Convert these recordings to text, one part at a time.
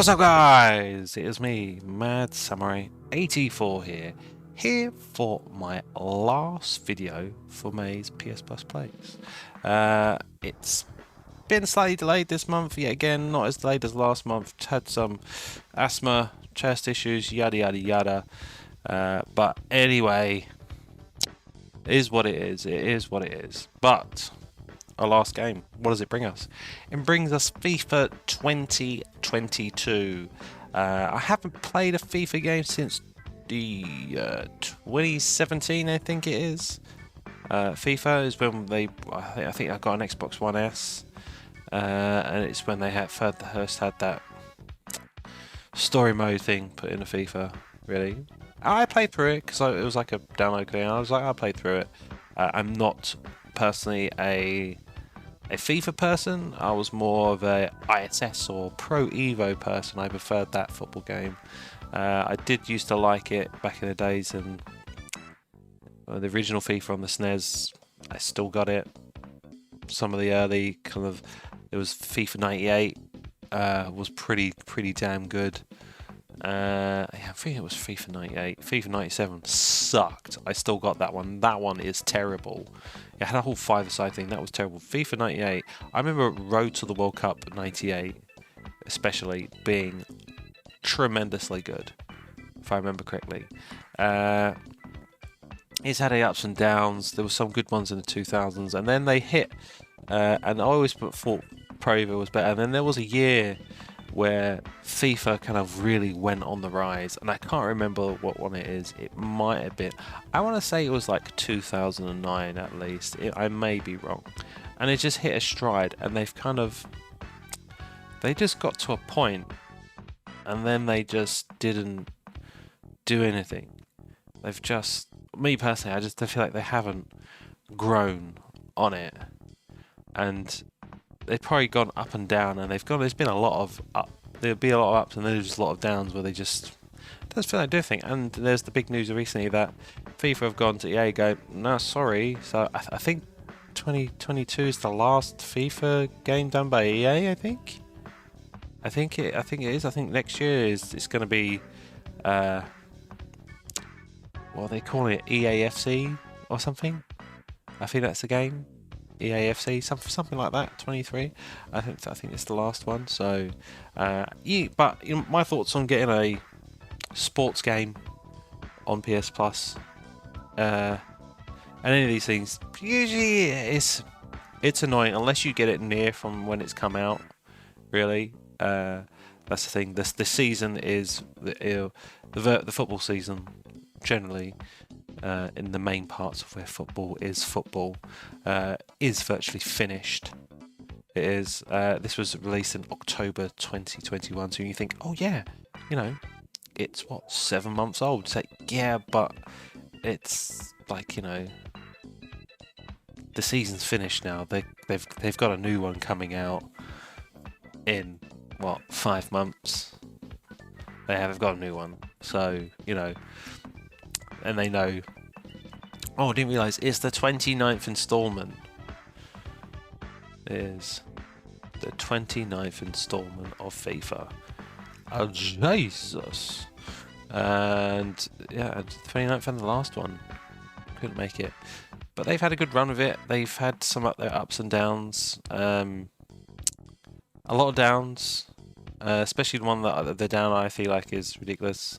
What's up, guys? It is me, Mad Samurai 84 here for my last video for May's PS Plus plays. It's been slightly delayed this month, yet again, not as delayed as last month. Had some asthma, chest issues, yada yada yada. But anyway, it is what it is. It is what it is. But our last game, what does it bring us? It brings us FIFA 2022. I haven't played a FIFA game since the 2017, I think it is. FIFA is when I think I got an Xbox One S, and it's when they first had that story mode thing put into FIFA. Really, I played through it because it was like a download thing. I was like, I played through it. I'm not personally a FIFA person. I was more of a ISS or Pro Evo person. I preferred that football game. I did used to like it back in the days, and the original FIFA on the SNES, I still got it. Some of the early it was FIFA 98, was pretty damn good. Yeah, I think it was FIFA 98. FIFA 97 sucked. I still got that one. That one is terrible. It had a whole five-a-side thing. That was terrible. FIFA 98. I remember Road to the World Cup 98, especially, being tremendously good, if I remember correctly. It's had its ups and downs. There were some good ones in the 2000s, and then they hit. And I always thought Pro Evo was better. And then there was a year where FIFA kind of really went on the rise, and I can't remember what one it is. It might have been, I want to say it was like 2009 at least. I may be wrong. And it just hit a stride, and they just got to a point, and then they just didn't do anything. Me personally, I feel like they haven't grown on it, and they've probably gone up and down, and there's been a lot of there'll be a lot of ups, and there's just a lot of downs where they just don't feel like doing anything. And there's the big news recently that FIFA have gone to EA go, no, sorry. So I think 2022 is the last FIFA game done by EA. I think it is. I think next year it's going to be what are they calling it, EAFC or something. I think that's the game. EAFC, something like that. 23. I think it's the last one. So, yeah. But my thoughts on getting a sports game on PS Plus, and any of these things, usually it's annoying unless you get it near from when it's come out. Really, that's the thing. The season is the football season generally. In the main parts of where football is virtually finished. It is. This was released in October 2021, so you think, oh yeah, it's 7 months old. It's like, yeah, but it's like, the season's finished now. They've got a new one coming out in 5 months. They have got a new one, so and they know, oh, I didn't realise it's the 29th installment. It is the 29th installment of FIFA. Oh, Jesus. And yeah, 29th and the last one. Couldn't make it. But they've had a good run with it. They've had some ups and downs. A lot of downs. Especially the one that the down I feel like is ridiculous.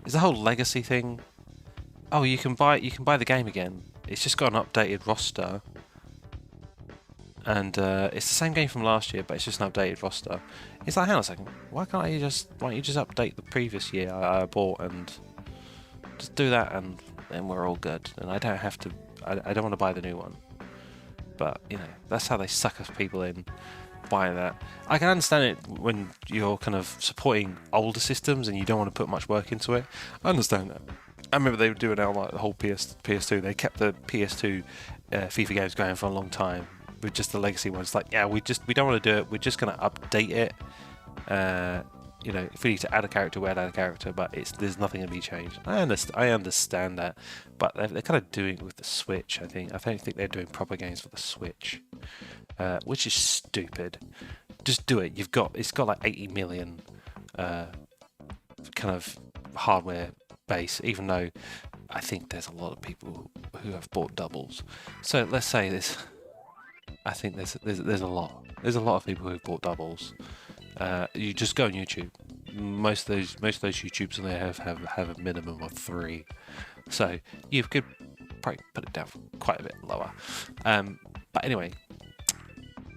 Is the whole legacy thing. Oh, you can buy the game again. It's just got an updated roster, and it's the same game from last year, but it's just an updated roster. It's like, hang on a second, why don't you just update the previous year I bought and just do that, and then we're all good. And I don't have to. I don't want to buy the new one. But that's how they sucker people in buying that. I can understand it when you're kind of supporting older systems and you don't want to put much work into it. I understand that. I remember they were doing it on like the whole PS2. They kept the PS2 FIFA games going for a long time with just the legacy ones. Like, yeah, we don't want to do it. We're just going to update it. If we need to add a character, we add a character, but there's nothing to be changed. I understand that, but they're kind of doing it with the Switch. I don't think they're doing proper games for the Switch, which is stupid. Just do it. It's got like 80 million kind of hardware base, even though I think there's a lot of people who have bought doubles. So let's say this. I think there's a lot. There's a lot of people who've bought doubles. You just go on YouTube. Most of those YouTubers on there have a minimum of 3. So you could probably put it down quite a bit lower. But anyway,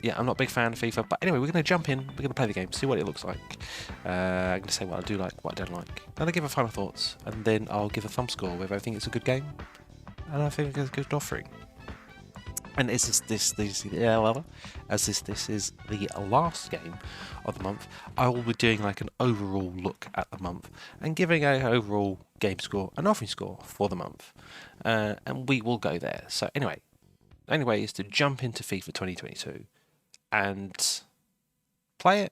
yeah, I'm not a big fan of FIFA. But anyway, we're going to jump in. We're going to play the game, see what it looks like. I'm going to say what I do like, what I don't like. Then I'll give a final thoughts, and then I'll give a thumb score whether I think it's a good game, and I think it's a good offering. And this is the last game of the month, I will be doing like an overall look at the month and giving an overall game score, an offering score for the month, and we will go there. So anyway, the only way is to jump into FIFA 2022 and play it.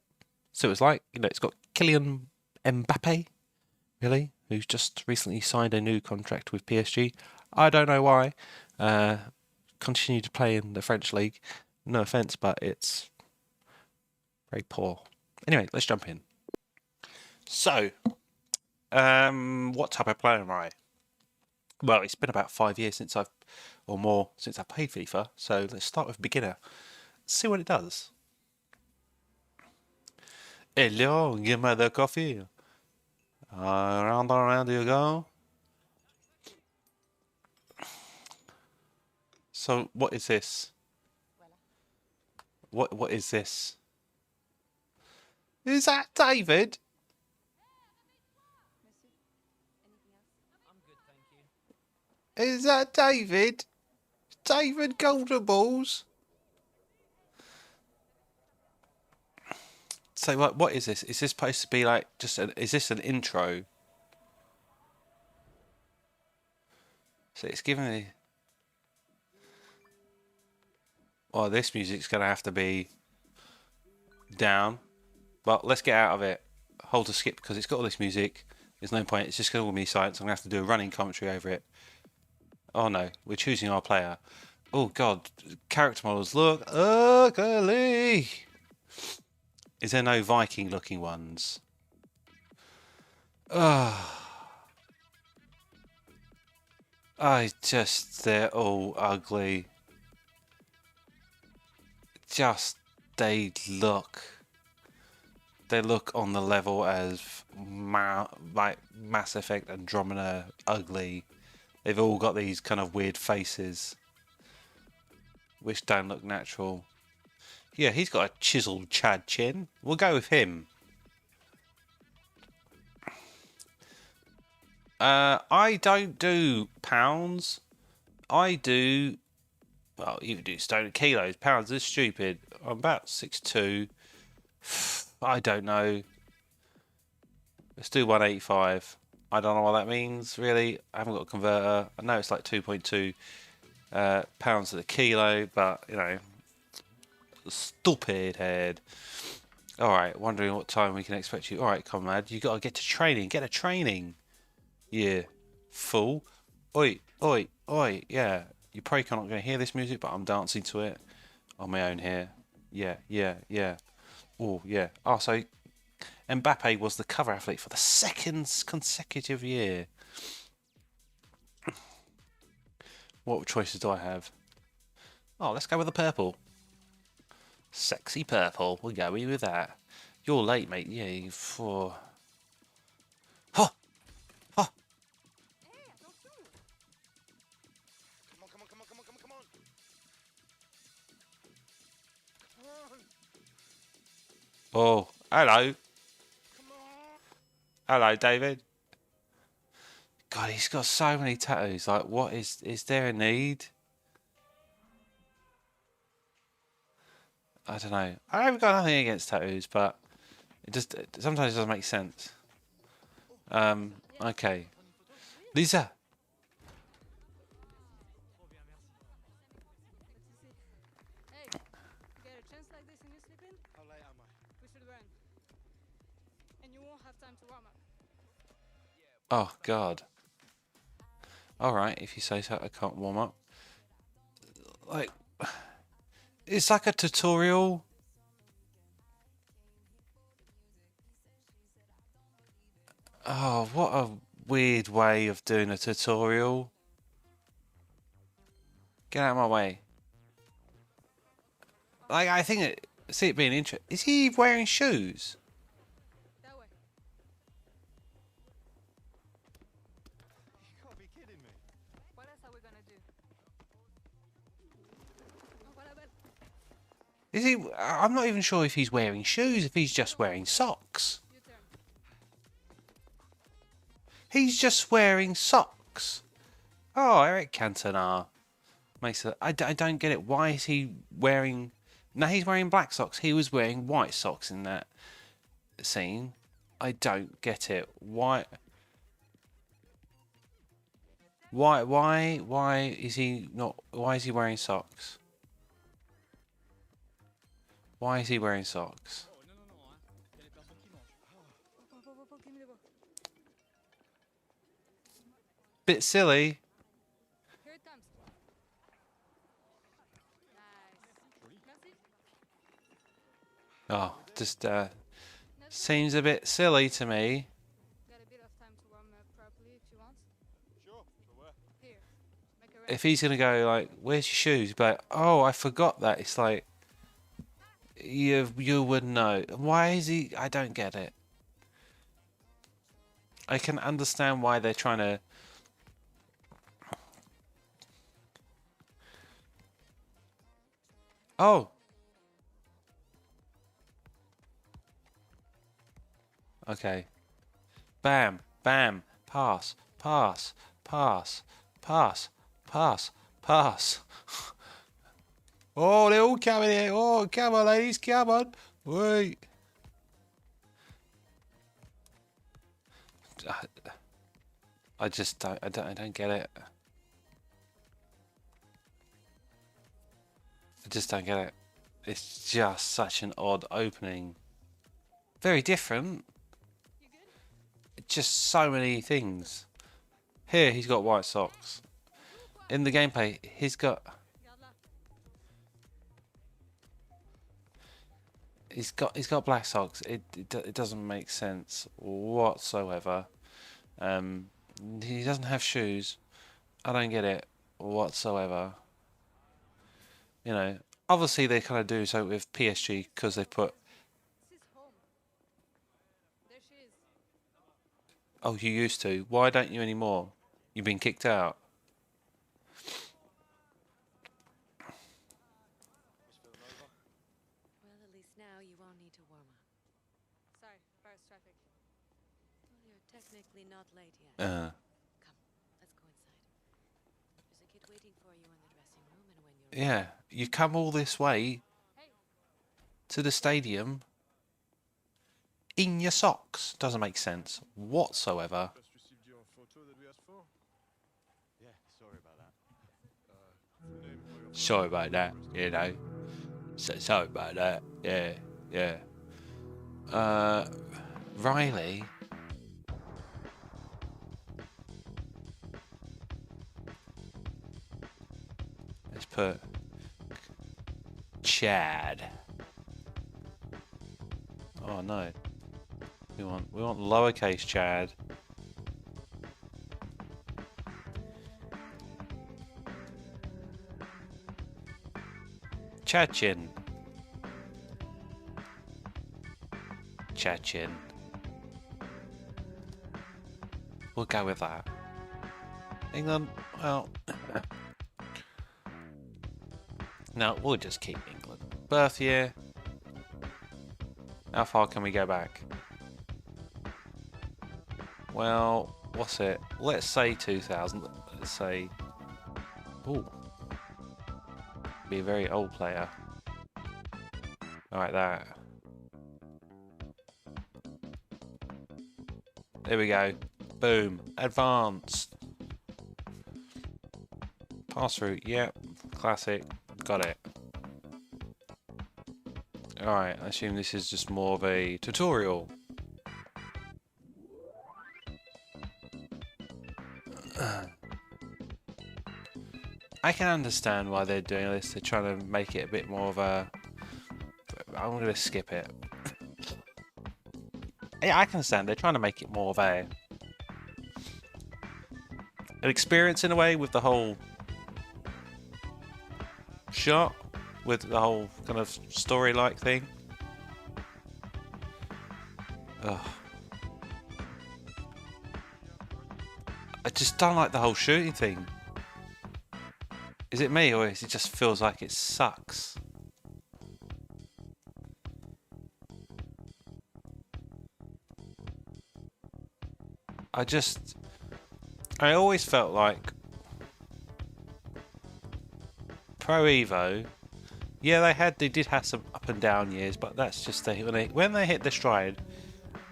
So it's like, you know, it's got Kylian Mbappé, really, who's just recently signed a new contract with PSG. I don't know why. Continue to play in the French league. No offense, but it's very poor. Anyway, let's jump in. So, what type of player am I? Well, it's been about 5 years since I've played FIFA. So let's start with beginner. See what it does. Hello, give me the coffee. Around you go. So what is this? What is this? Is that David? Is that David? David Golden Balls? So what is this? Is this supposed to be like is this an intro? So it's giving me. Well, this music's gonna have to be down. But let's get out of it. Hold to skip because it's got all this music. There's no point. It's just gonna all be silence. I'm gonna have to do a running commentary over it. Oh no, we're choosing our player. Oh god, character models look ugly. Is there no Viking looking ones? They're all ugly. They look on the level as like Mass Effect Andromeda ugly. They've all got these kind of weird faces, which don't look natural. Yeah, he's got a chiseled Chad chin. We'll go with him. I don't do pounds. I do. Well, you do stone kilos. Pounds is stupid. I'm about 6'2". I don't know. Let's do 185. I don't know what that means, really. I haven't got a converter. I know it's like 2.2 pounds to the kilo, but, you know, stupid head. Alright, wondering what time we can expect you. Alright, comrade, you got to get to training. Get a training. Yeah, fool. Oi, oi, oi, yeah. You're probably not going to hear this music, but I'm dancing to it on my own here. Yeah, yeah, yeah. Oh, yeah. Oh, so Mbappé was the cover athlete for the second consecutive year. What choices do I have? Oh, let's go with the purple. Sexy purple. We'll go with that. You're late, mate. Yeah, you're for. Ha! Ha! Come on. Oh, hello. Hello, David. God, he's got so many tattoos. Like, what is there a need? I don't know. I haven't got nothing against tattoos, but sometimes it doesn't make sense. Okay. Lisa. Oh, God. Alright, if you say so, I can't warm up. Like, it's like a tutorial. Oh, what a weird way of doing a tutorial. Get out of my way. Like, I think see it being interesting. Is he wearing shoes? That way. You can't be kidding me. What else are we gonna do? Oh, voilà, well. Is he? I'm not even sure if he's wearing shoes, if he's just wearing socks. Your turn. He's just wearing socks. Oh, Eric Cantona. Makes it. I don't get it. Why is he wearing... No, he's wearing black socks. He was wearing white socks in that scene. I don't get it. Why is he not... Why is he wearing socks? Why is he wearing socks? Oh, non, non, non, hein. Il y a les personnes qui mangent. Oh, give me the ball. Bit silly. Here it comes. Nice. Merci. Oh, just That's it. seems a bit silly to me. Got a bit of time to warm up properly if you want. Sure, but where? Here. Make a If he's gonna go like, "Where's your shoes?" But like, oh, I forgot that. It's like you would know. Why is he? I don't get it. I can understand why they're trying to. Oh. Okay. Bam, bam, pass, pass, pass, pass, pass, pass. Oh, they're all coming here. Oh, come on, ladies, come on. Wait. I just don't. I don't get it. I just don't get it. It's just such an odd opening. Very different. You good? Just so many things. Here, he's got white socks. In the gameplay, he's got. Garde là. He's got black socks. It doesn't make sense whatsoever. He doesn't have shoes. I don't get it whatsoever. You know, obviously they kind of do so with PSG because they put. This is home. There she is. Oh, you used to. Why don't you anymore? You've been kicked out. Well, at least now you won't need to warm up. Sorry, Paris traffic. Well, you're technically not late yet. Uh, Come, let's go inside. There's a kid waiting for you in the dressing room, and when you're yeah, you've come all this way Hey, to the stadium in your socks. Doesn't make sense whatsoever. Just received your photo that we asked for? Yeah, sorry about that. Full name for your Sorry about that, you know. Sorry about that. Yeah, yeah. Riley. Let's put Chad. Oh no. We want lowercase Chad. Chachin. Chachin. We'll go with that. England, well... no, we'll just keep England. Birth year. How far can we go back? Well, what's it? Let's say 2000. Let's say... Ooh. Be a very old player. Like that. There we go. Boom. Advanced. Pass through. Yep. Classic. Got it. Alright, I assume this is just more of a tutorial. I can understand why they're doing this. They're trying to make it a bit more of a... I'm going to skip it. Yeah, I can understand. They're trying to make it more of a an experience in a way with the whole shot, with the whole kind of story-like thing. Ugh. I just don't like the whole shooting thing. Is it me, or is it just feels like it sucks? I always felt like Pro Evo, yeah, they did have some up and down years, but that's just when they hit the stride,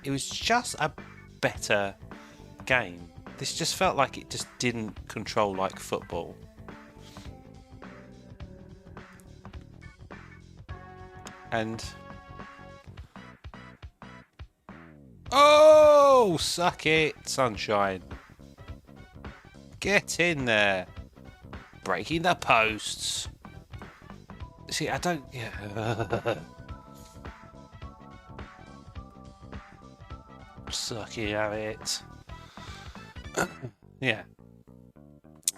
it was just a better game. This just felt like it just didn't control like football. And oh, suck it, sunshine. Get in there. Breaking the posts. See, I don't... Yeah. Sucky at it. Yeah.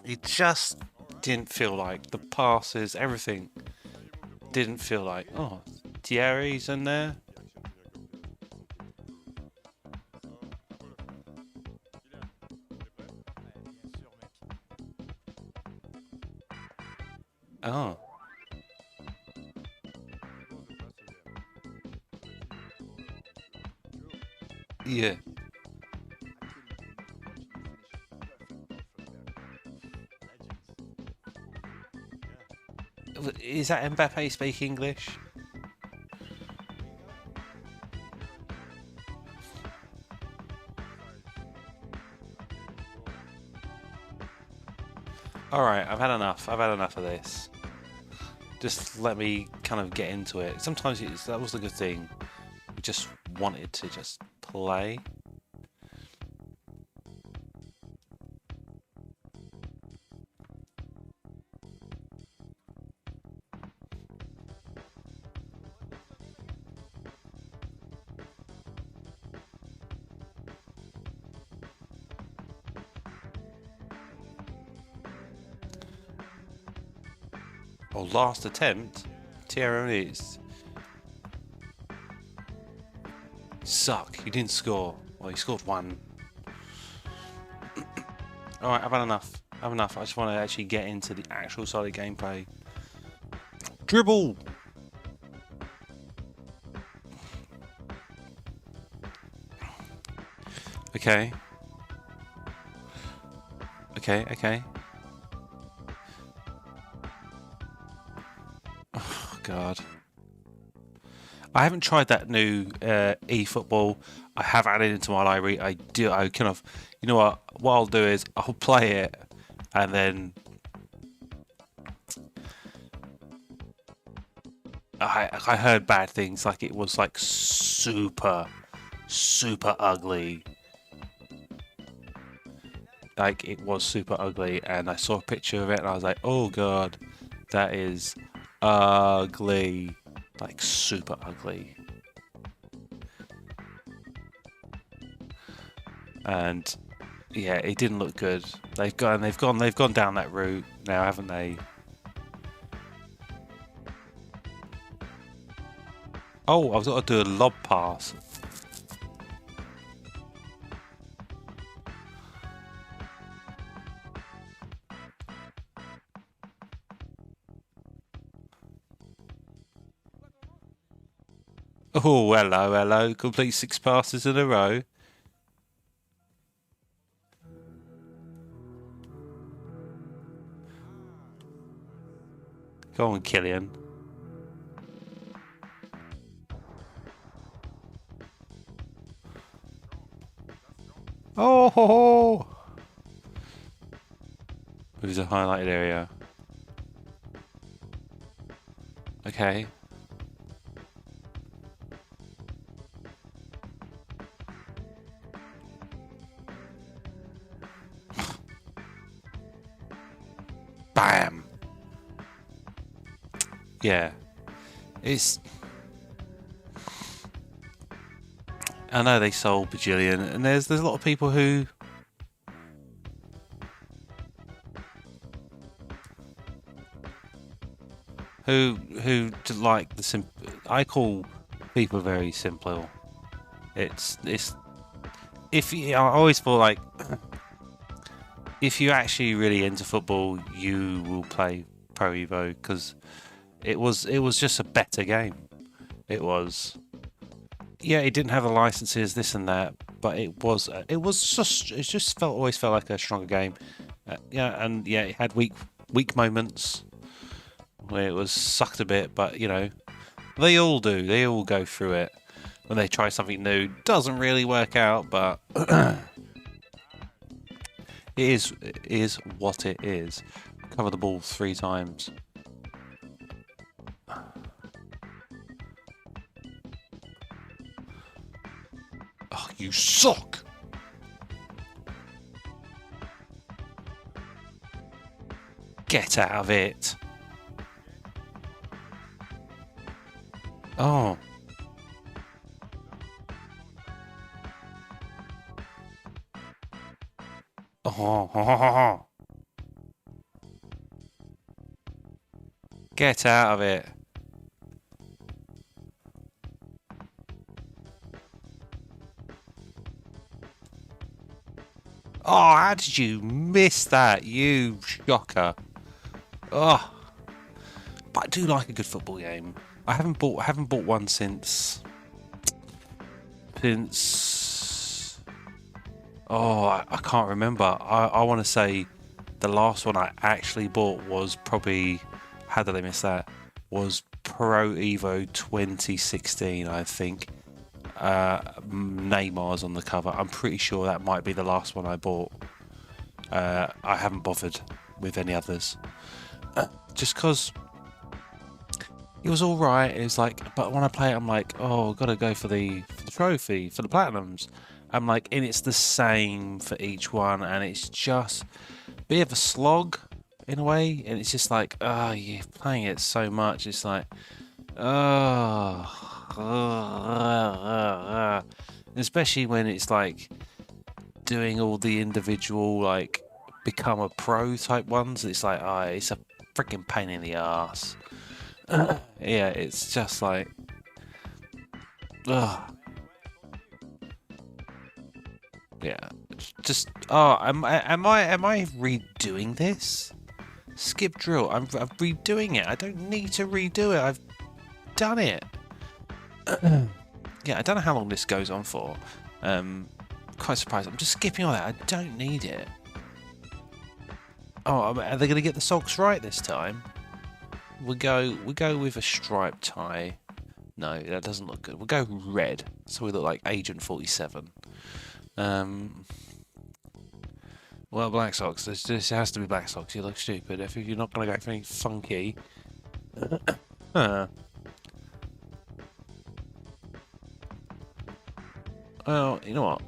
It just didn't feel like the passes, everything didn't feel like, oh, Thierry's in there. Oh. Yeah. Is that Mbappé speak English? Alright, I've had enough. I've had enough of this. Just let me kind of get into it. Sometimes that was the good thing. We just wanted to just play. Oh, last attempt? Thierry suck. You didn't score. Well, you scored one. Alright, I've had enough. I've had enough. I just want to actually get into the actual solid gameplay. Dribble! Okay. Okay. Oh, God. I haven't tried that new eFootball. I have added it into my library. I kind of, you know what I'll do is I'll play it, and then I heard bad things, like it was like super ugly. Like it was super ugly, and I saw a picture of it, and I was like, oh God, that is ugly. Like super ugly. And yeah, it didn't look good. They've gone down that route now, haven't they? Oh, I've got to do a lob pass. Oh, hello. Complete 6 passes in a row. Go on, Kylian. Oh, ho, ho. There's a highlighted area. Okay. Bam. Yeah. I know they sold Bajillion, and there's a lot of people who who like the I call FIFA very simple. It's if you, I always thought like if you're actually really into football, you will play Pro Evo because it was just a better game. It was. Yeah, it didn't have the licenses, this and that, but it was just always felt like a stronger game. Yeah, it had weak moments where it was sucked a bit, but you know, they all do. They all go through it when they try something new. Doesn't really work out, but it is what it is. Cover the ball 3 times. Oh, you suck! Get out of it! Oh. Oh. Get out of it. Oh, how did you miss that, you shocker? Oh, but I do like a good football game. I haven't bought one since. Oh, I can't remember. I want to say the last one I actually bought was probably. How did I miss that? Was Pro Evo 2016, I think. Neymar's on the cover. I'm pretty sure that might be the last one I bought. I haven't bothered with any others. Just because it was alright. It was like, but when I play it, I'm like, oh, gotta go for the trophy, for the platinums. I'm like, and it's the same for each one, and it's just a bit of a slog in a way. And it's just like, oh, you're playing it so much. It's like, especially when it's like doing all the individual like become a pro type ones. It's like, oh, it's a freaking pain in the ass. Yeah, it's just like, yeah, just am I redoing this? Skip drill. I'm redoing it. I don't need to redo it. I've done it. Yeah, I don't know how long this goes on for. Quite surprised. I'm just skipping all that. I don't need it. Oh, are they going to get the socks right this time? We go with a striped tie. No, that doesn't look good. We'll go red, so we look like Agent 47. Well, black socks. This has to be black socks. You look stupid if you're not going to go for anything funky. Well, you know what?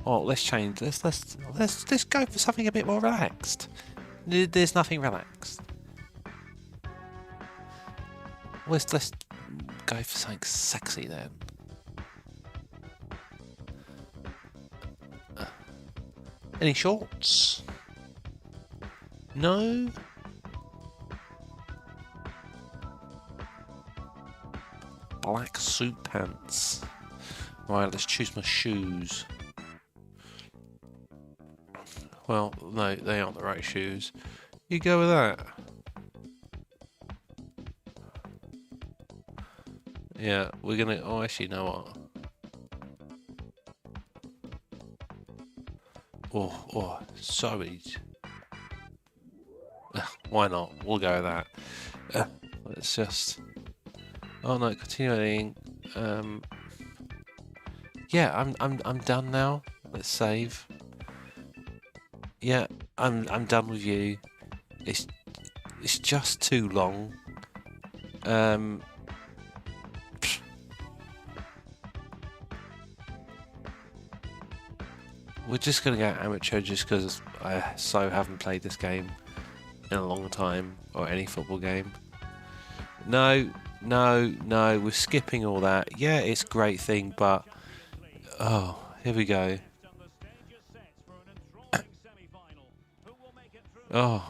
Oh, let's change. Let's go for something a bit more relaxed. There's nothing relaxed. Let's go for something sexy then. Any shorts? No. Black suit pants. Right, let's choose my shoes. Well, no, they aren't the right shoes. You go with that. Yeah, we're gonna. Oh, actually, you know what? Oh, sorry. Why not? We'll go with that. Let's just. Oh no, continuing. Yeah, I'm done now. Let's save. Yeah, I'm done with you. It's just too long. We're just gonna go amateur just because I haven't played this game in a long time, or any football game. No, we're skipping all that. Yeah, it's a great thing, but oh, here we go. Oh.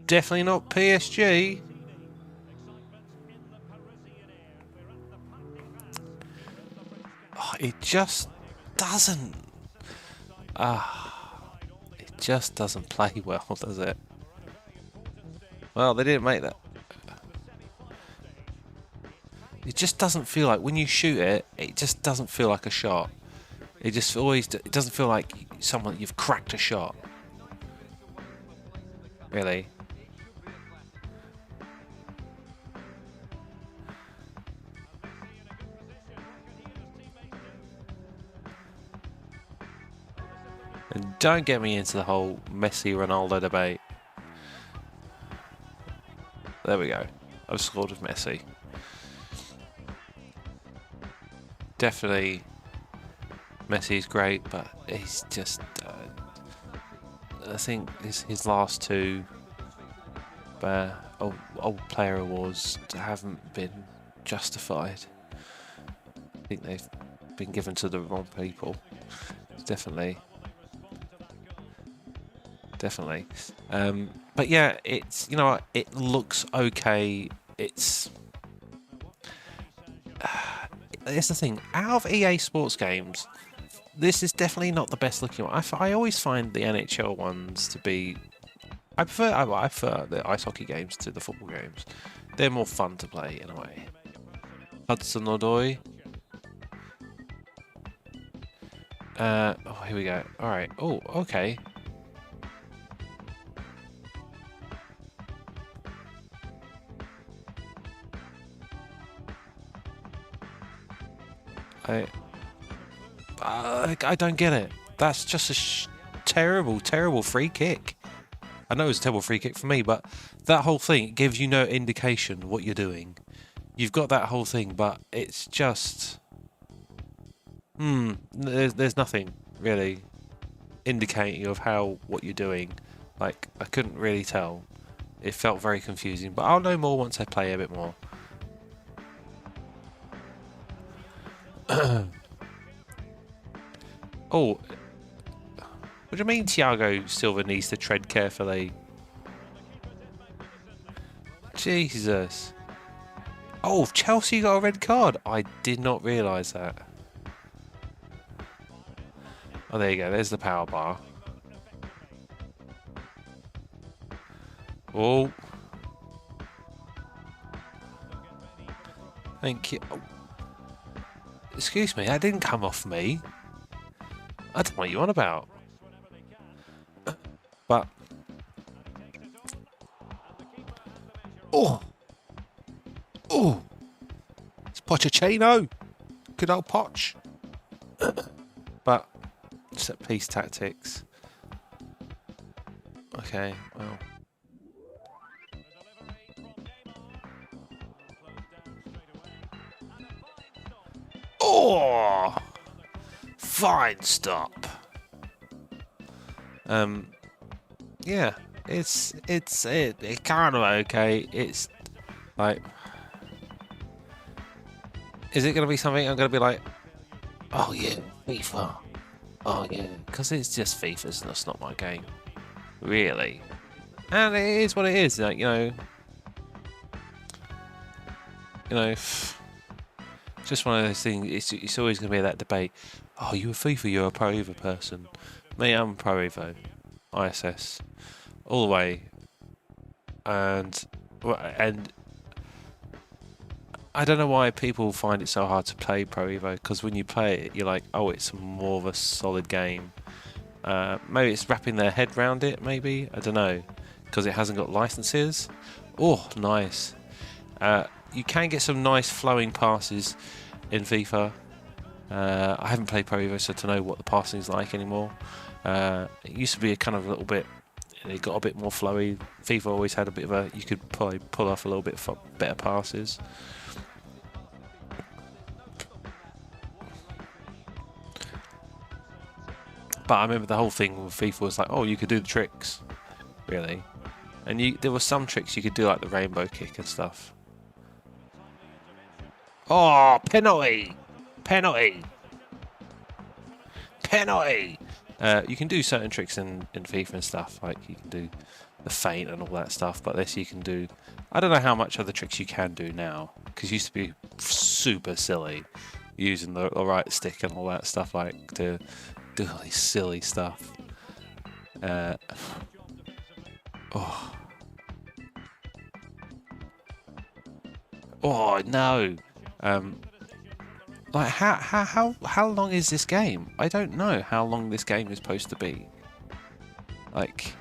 Definitely not PSG. Oh, it just doesn't. It just doesn't play well, does it? Well, they didn't make that. It just doesn't feel like when you shoot it. It just doesn't feel like a shot. It just always. It doesn't feel like you've cracked a shot. Really. And don't get me into the whole Messi-Ronaldo debate. There we go. I've scored with Messi. Definitely, Messi's great, but he's just. I think his last two old player awards haven't been justified. I think they've been given to the wrong people. Definitely. But yeah, it's it looks okay. It's the thing. Out of EA Sports games, this is definitely not the best looking one. I always find the NHL ones to be. I prefer the ice hockey games to the football games. They're more fun to play in a way. Hudson Odoi. Oh, here we go. All right. Oh, okay. I don't get it. That's just a terrible free kick. I know it's a terrible free kick for me, but that whole thing gives you no indication what you're doing. You've got that whole thing, but it's just... There's nothing really indicating of what you're doing. Like, I couldn't really tell. It felt very confusing, but I'll know more once I play a bit more. Oh, what do you mean Thiago Silva needs to tread carefully? Jesus. Oh, Chelsea got a red card. I did not realise that. Oh, there you go. There's the power bar. Oh. Thank you. Oh. Excuse me, that didn't come off me. I don't know what you're on about. But... Oh! Oh! It's Pochettino! Good old Poch! But... set piece tactics. Okay, well... Oh! Fine stop. Yeah, it's kind of okay. It's like, is it gonna be something I'm gonna be like, oh yeah, FIFA, oh yeah, because it's just FIFA, and that's not my game, really. And it is what it is. Like you know. Just one of those things. It's always going to be that debate. Oh, you're a FIFA, you're a Pro Evo person. Me, I'm a Pro Evo, ISS, all the way. And I don't know why people find it so hard to play Pro Evo. Because when you play it, you're like, oh, it's more of a solid game. Maybe it's wrapping their head around it. Maybe I don't know, because it hasn't got licenses. Oh, nice. You can get some nice flowing passes in FIFA. I haven't played Pro Evo, so to know what the passing is like anymore. It used to be a kind of a little bit. It got a bit more flowy. FIFA always had a bit of a. You could probably pull off a little bit better passes. But I remember the whole thing with FIFA was like, oh, you could do the tricks, really, and there were some tricks you could do, like the rainbow kick and stuff. Oh, penalty! Penalty! Penalty! You can do certain tricks in FIFA and stuff, like you can do the feint and all that stuff, but this you can do. I don't know how much other tricks you can do now, because it used to be super silly using the right stick and all that stuff, like to do all these silly stuff. Oh. Oh no! Like how long is this game? I don't know how long this game is supposed to be. Like,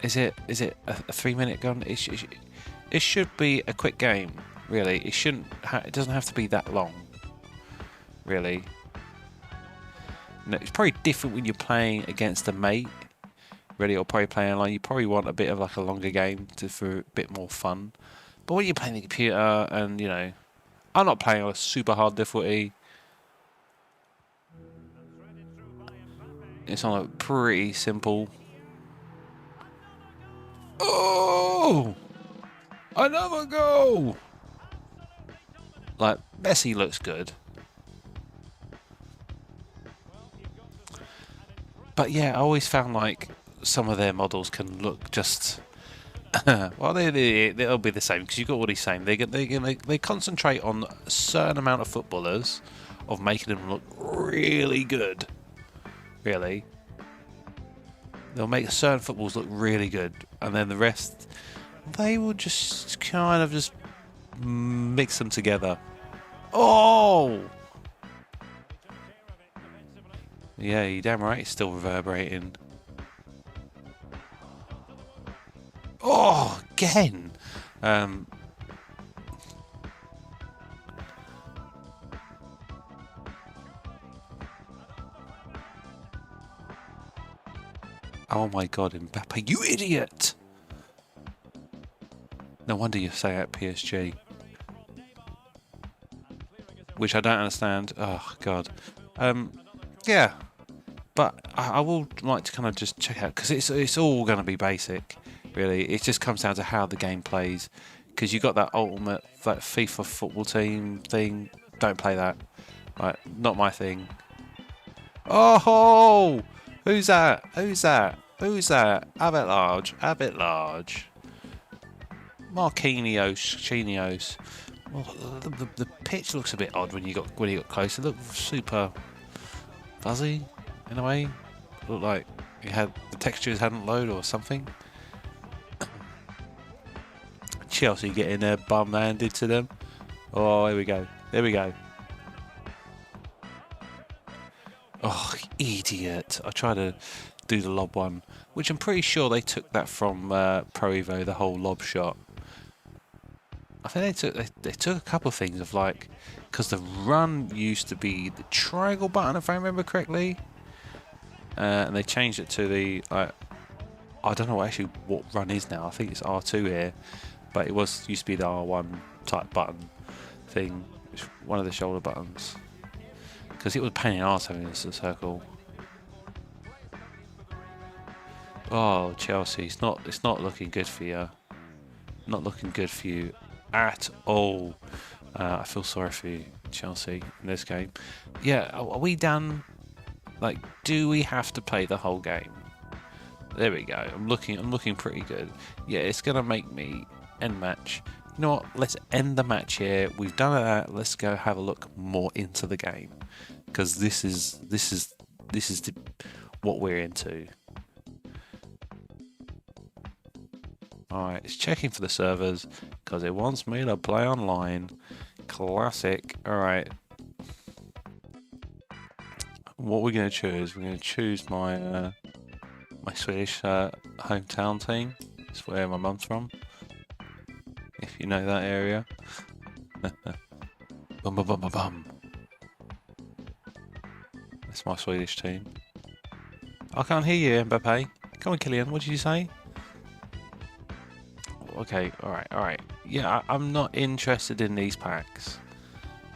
is it a 3-minute gun? It should be a quick game, really. It shouldn't. It doesn't have to be that long, really. No, it's probably different when you're playing against a mate. Really, or probably playing online. You probably want a bit of like a longer game for a bit more fun. But when you're playing the computer, and you know, I'm not playing on a super hard difficulty. It's on a pretty simple. Oh! Another goal! Like, Messi looks good. But yeah, I always found like some of their models can look just. Well, they'll be the same because you've got what he's saying. They concentrate on a certain amount of footballers, of making them look really good. Really, they'll make certain footballers look really good, and then the rest, they will just kind of just mix them together. Oh, yeah, you're damn right. It's still reverberating. Oh, again. Oh my God, Mbappé, you idiot! No wonder you say at PSG. Which I don't understand. Oh God. Yeah. But I will like to kind of just check out, because it's all going to be basic. Really, it just comes down to how the game plays. Because you got that ultimate, that FIFA football team thing. Don't play that. Right, not my thing. Oh, who's that? Who's that? Who's that? A bit large. A bit large. Marquinhos. Well, the pitch looks a bit odd when you got close. It looked super fuzzy in a way. It looked like the textures hadn't loaded or something. Chelsea getting their bum handed to them. Oh, here we go. There we go. Oh, idiot. I tried to do the lob one, which I'm pretty sure they took that from Pro Evo, the whole lob shot. I think they took a couple of things of like, because the run used to be the triangle button, if I remember correctly. And they changed it to the, I don't know actually what run is now. I think it's R2 here. But it used to be the R1 type button thing, one of the shoulder buttons. Because it was a pain in the arse having this circle. Oh, Chelsea, it's not looking good for you. Not looking good for you at all. I feel sorry for you, Chelsea, in this game. Yeah, are we done? Like, do we have to play the whole game? There we go. I'm looking pretty good. Yeah, it's gonna make me end match. You know what? Let's end the match here. We've done that. Let's go have a look more into the game, because this is what we're into. All right, it's checking for the servers because it wants me to play online. Classic. All right. What we're going to choose? We're going to choose my my Swedish hometown team. It's where my mum's from. If you know that area. Bum bum bum bum bum. That's my Swedish team. I can't hear you, Mbappé. Come on, Kylian. What did you say? Okay, alright. Yeah, I'm not interested in these packs.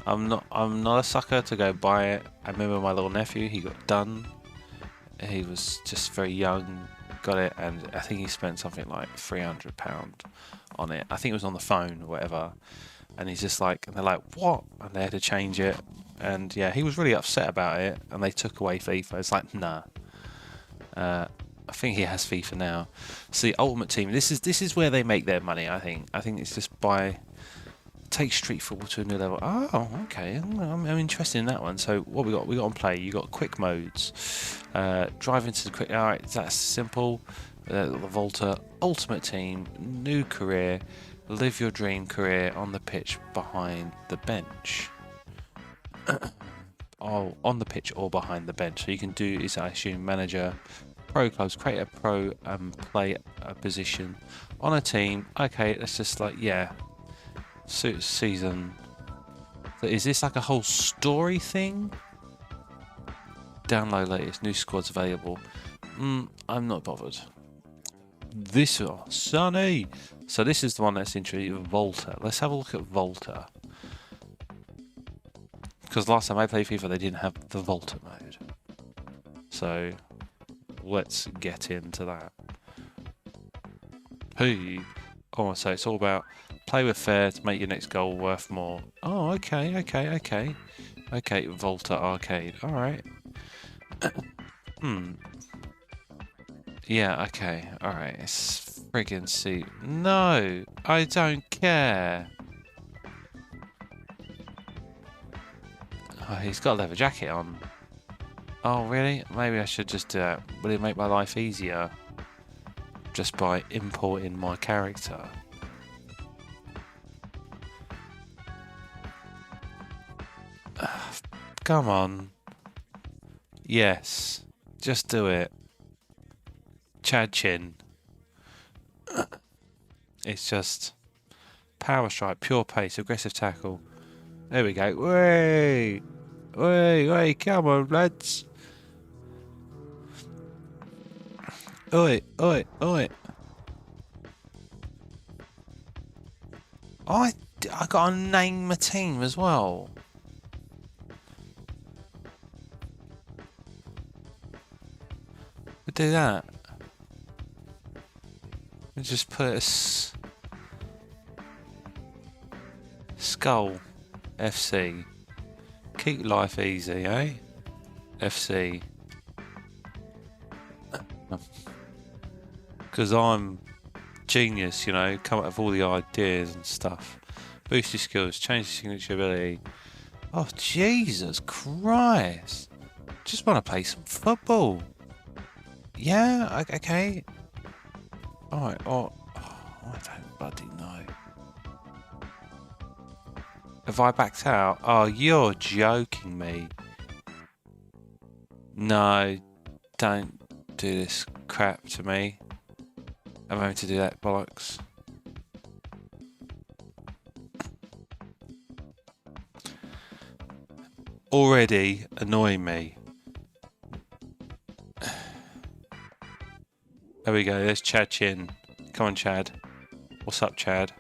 I'm not a sucker to go buy it. I remember my little nephew, he got done. He was just very young, got it, and I think he spent something like £300 on it. I think it was on the phone or whatever. And he's just like, and they're like, what? And they had to change it. And yeah, he was really upset about it, and they took away FIFA. It's like, nah. I think he has FIFA now. So the Ultimate Team, this is where they make their money. I think it's just by take street football to a new level. Oh, okay. I'm interested in that one. So what we got on play. You got quick modes, drive into the quick. All right, that's simple. The Volta Ultimate Team, new career, live your dream career on the pitch behind the bench. Oh, on the pitch or behind the bench. So you can do is I assume manager, pro clubs, create a pro play a position on a team. Okay, let's just like season. So is this like a whole story thing? Download latest new squads available. I'm not bothered. This Sonny. So this is the one that's interesting. Volta. Let's have a look at Volta. Because last time I played FIFA, they didn't have the Volta mode. So let's get into that. Hey. Oh, so it's all about play with flair to make your next goal worth more. Oh, okay. Okay, Volta Arcade. All right. Yeah, okay. All right. It's friggin' see. No, I don't care. Oh, he's got a leather jacket on. Oh, really? Maybe I should just do that. Will it make my life easier? Just by importing my character. Come on. Yes. Just do it. Chad Chin. It's just power strike, pure pace, aggressive tackle. There we go. Way, come on, lads. Oi. I got to name my team as well. We'll do that. We'll just put a Skull FC. Keep life easy, eh? FC. Because I'm genius, you know, come up with all the ideas and stuff. Boost your skills, change your signature ability. Oh, Jesus Christ. Just want to play some football. Yeah, okay. Alright, I don't bloody know. Have I backed out? Oh, you're joking me. No, don't do this crap to me. I'm having to do that bollocks. Already annoying me. There we go, there's Chad Chin. Come on, Chad. What's up, Chad?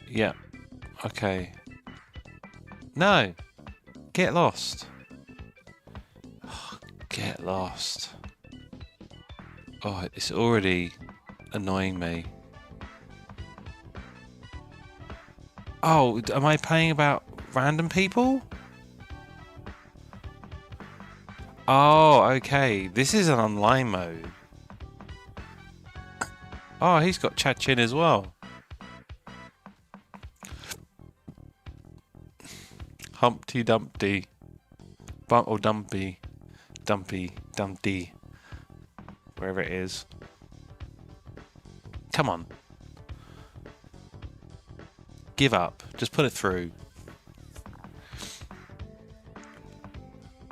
Yeah. Okay. No! Get lost. Oh, get lost. Oh, it's already annoying me. Oh, am I playing about random people? Oh, okay. This is an online mode. Oh, he's got Chad Chin as well. Humpty Dumpty. Bump or Dumpy. Dumpty. Wherever it is. Come on. Give up. Just put it through.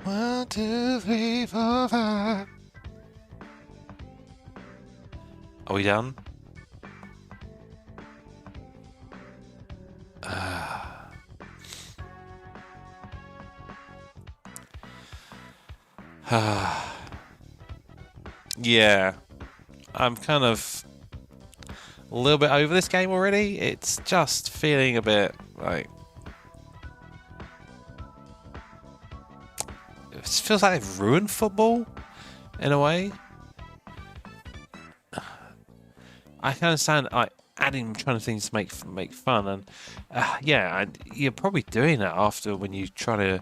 1, 2, 3, 4, 5. Are we done? Yeah, I'm kind of a little bit over this game already. It's just feeling a bit like it feels like they've ruined football in a way. I can understand like adding, trying to things to make fun, and yeah, you're probably doing it after when you try to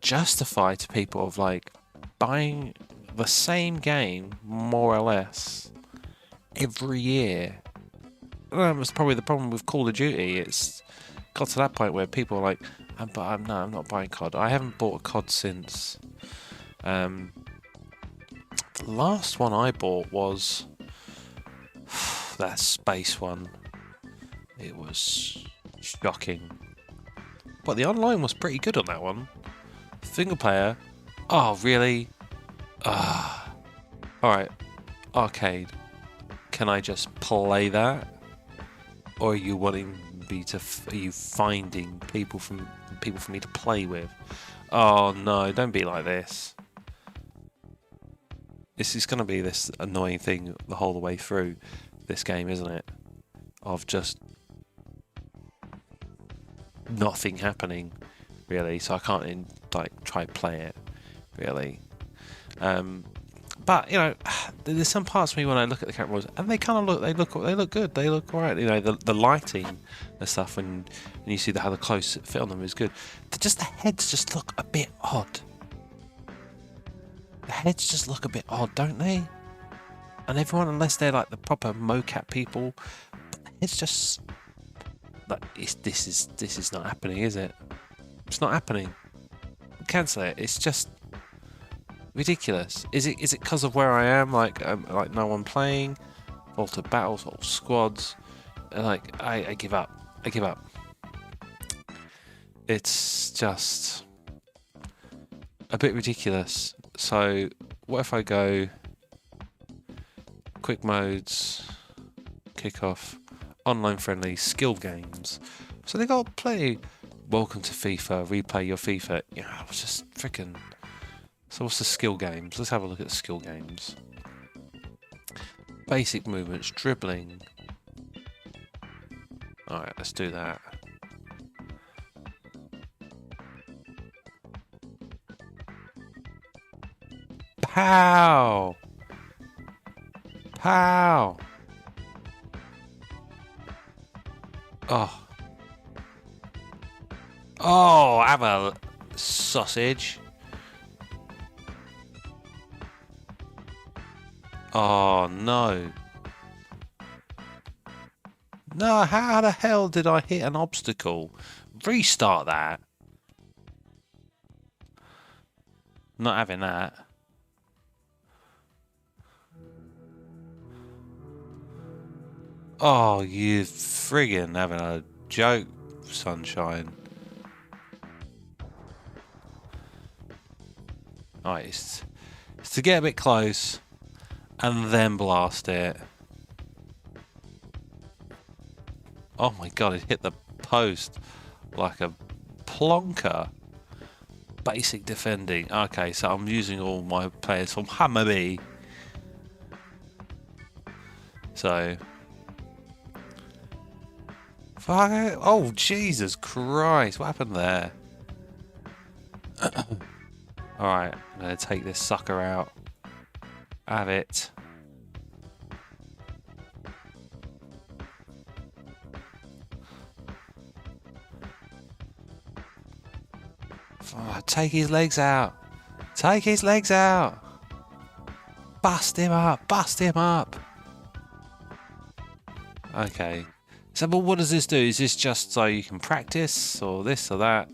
justify to people of like buying the same game more or less every year. That was probably the problem with Call of Duty. It's got to that point where people are like, I'm not buying COD. I haven't bought a COD since. The last one I bought was that space one. It was shocking. But the online was pretty good on that one. Single player. Oh, really? Alright. Arcade. Can I just play that? Or are you wanting me to? Are you finding people for me to play with? Oh no! Don't be like this. This is going to be this annoying thing the whole way through this game, isn't it? Of just nothing happening, really. So I can't like try to play it, really. But you know, there's some parts of me when I look at the cameras, and they kind of look good. They look alright. You know, the lighting and stuff, when you see how the close fit on them is good. Just the heads just look a bit odd. The heads just look a bit odd, don't they? And everyone, unless they're like the proper mocap people, it's just like this is not happening, is it? It's not happening. Cancel it. It's just ridiculous. Is it because of where I am? Like no one playing, vaulted battles or squads. Like I give up. I give up. It's just a bit ridiculous. So what if I go quick modes, kickoff, online friendly, skill games? So they got play. Welcome to FIFA. Replay your FIFA. Yeah, I was just freaking. So what's the skill games? Let's have a look at the skill games. Basic movements, dribbling. Alright, let's do that. Pow! Pow! Oh. Oh, have a sausage. Oh, no. No, how the hell did I hit an obstacle? Restart that. Not having that. Oh, you friggin' having a joke, sunshine. Alright, it's to get a bit close and then blast it. Oh my god, it hit the post like a plonker. Basic defending. Okay, so I'm using all my players from Hammarby. So fuck it. Oh Jesus Christ, what happened there? Alright, I'm gonna take this sucker out. Have it. Oh, take his legs out. Take his legs out. Bust him up. Bust him up. Okay. So, but what does this do? Is this just so you can practice or this or that?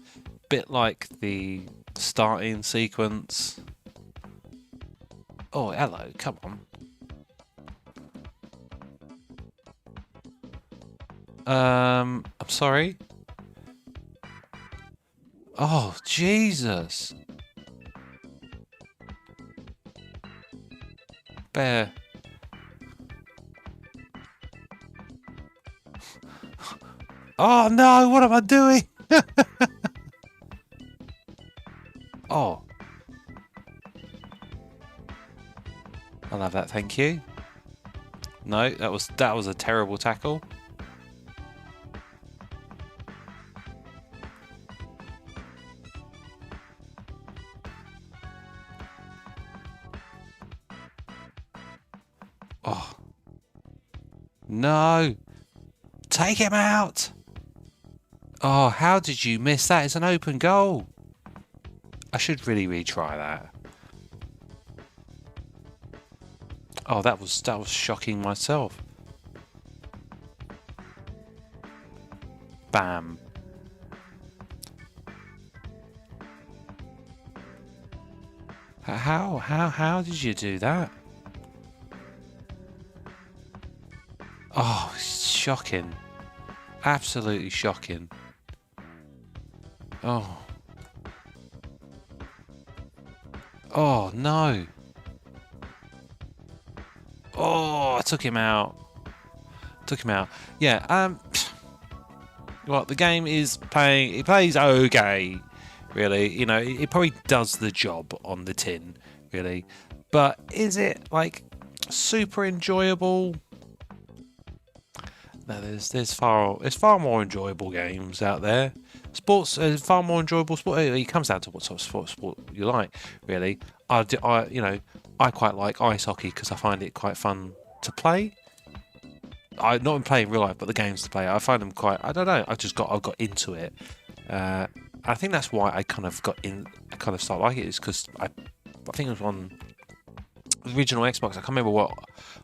Bit like the starting sequence. Oh, hello. Come on. I'm sorry. Oh, Jesus. Bear. Oh, no. What am I doing? Oh. I'll have that, thank you. No, that was a terrible tackle. Oh. No! Take him out! Oh, how did you miss that? It's an open goal. I should really retry that. Oh, that was shocking myself. Bam. How did you do that? Oh, shocking. Absolutely shocking. Oh. Oh, no. Oh, I took him out. Took him out. Yeah, well, the game is playing... It plays okay, really. You know, it probably does the job on the tin, really. But is it, like, super enjoyable? No, there's far more enjoyable games out there. Sports is far more enjoyable sport. It comes down to what sort of sport you like, really. I quite like ice hockey because I find it quite fun to play. I not in playing real life, but the games to play. I find them quite. I don't know. I've got into it. I think that's why I kind of started liking it. Is because I think it was on the original Xbox. I can't remember what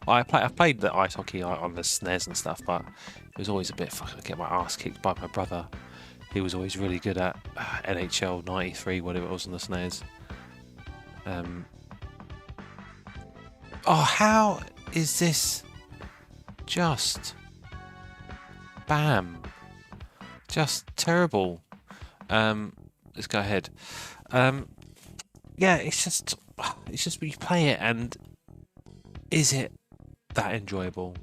I played the ice hockey on the SNES and stuff, but it was always a bit. I get my ass kicked by my brother. He was always really good at NHL '93, whatever it was on the SNES. Oh, how is this just bam? Just terrible. Let's go ahead. Yeah, it's just when you play it, and is it that enjoyable?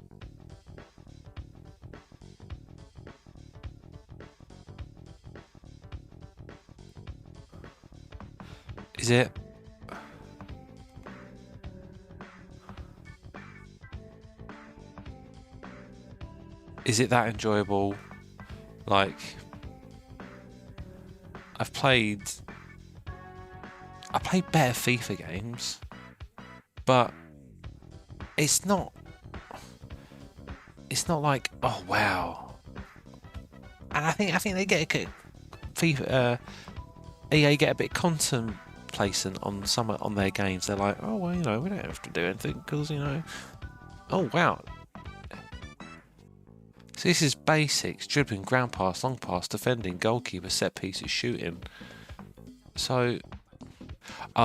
Is it? Is it that enjoyable? Like, I played better FIFA games, but it's not like, oh wow. And I think they get a FIFA EA get a bit complacent on some on their games. They're like, oh well, we don't have to do anything because oh wow. So this is basics: dribbling, ground pass, long pass, defending, goalkeeper, set pieces, shooting. So,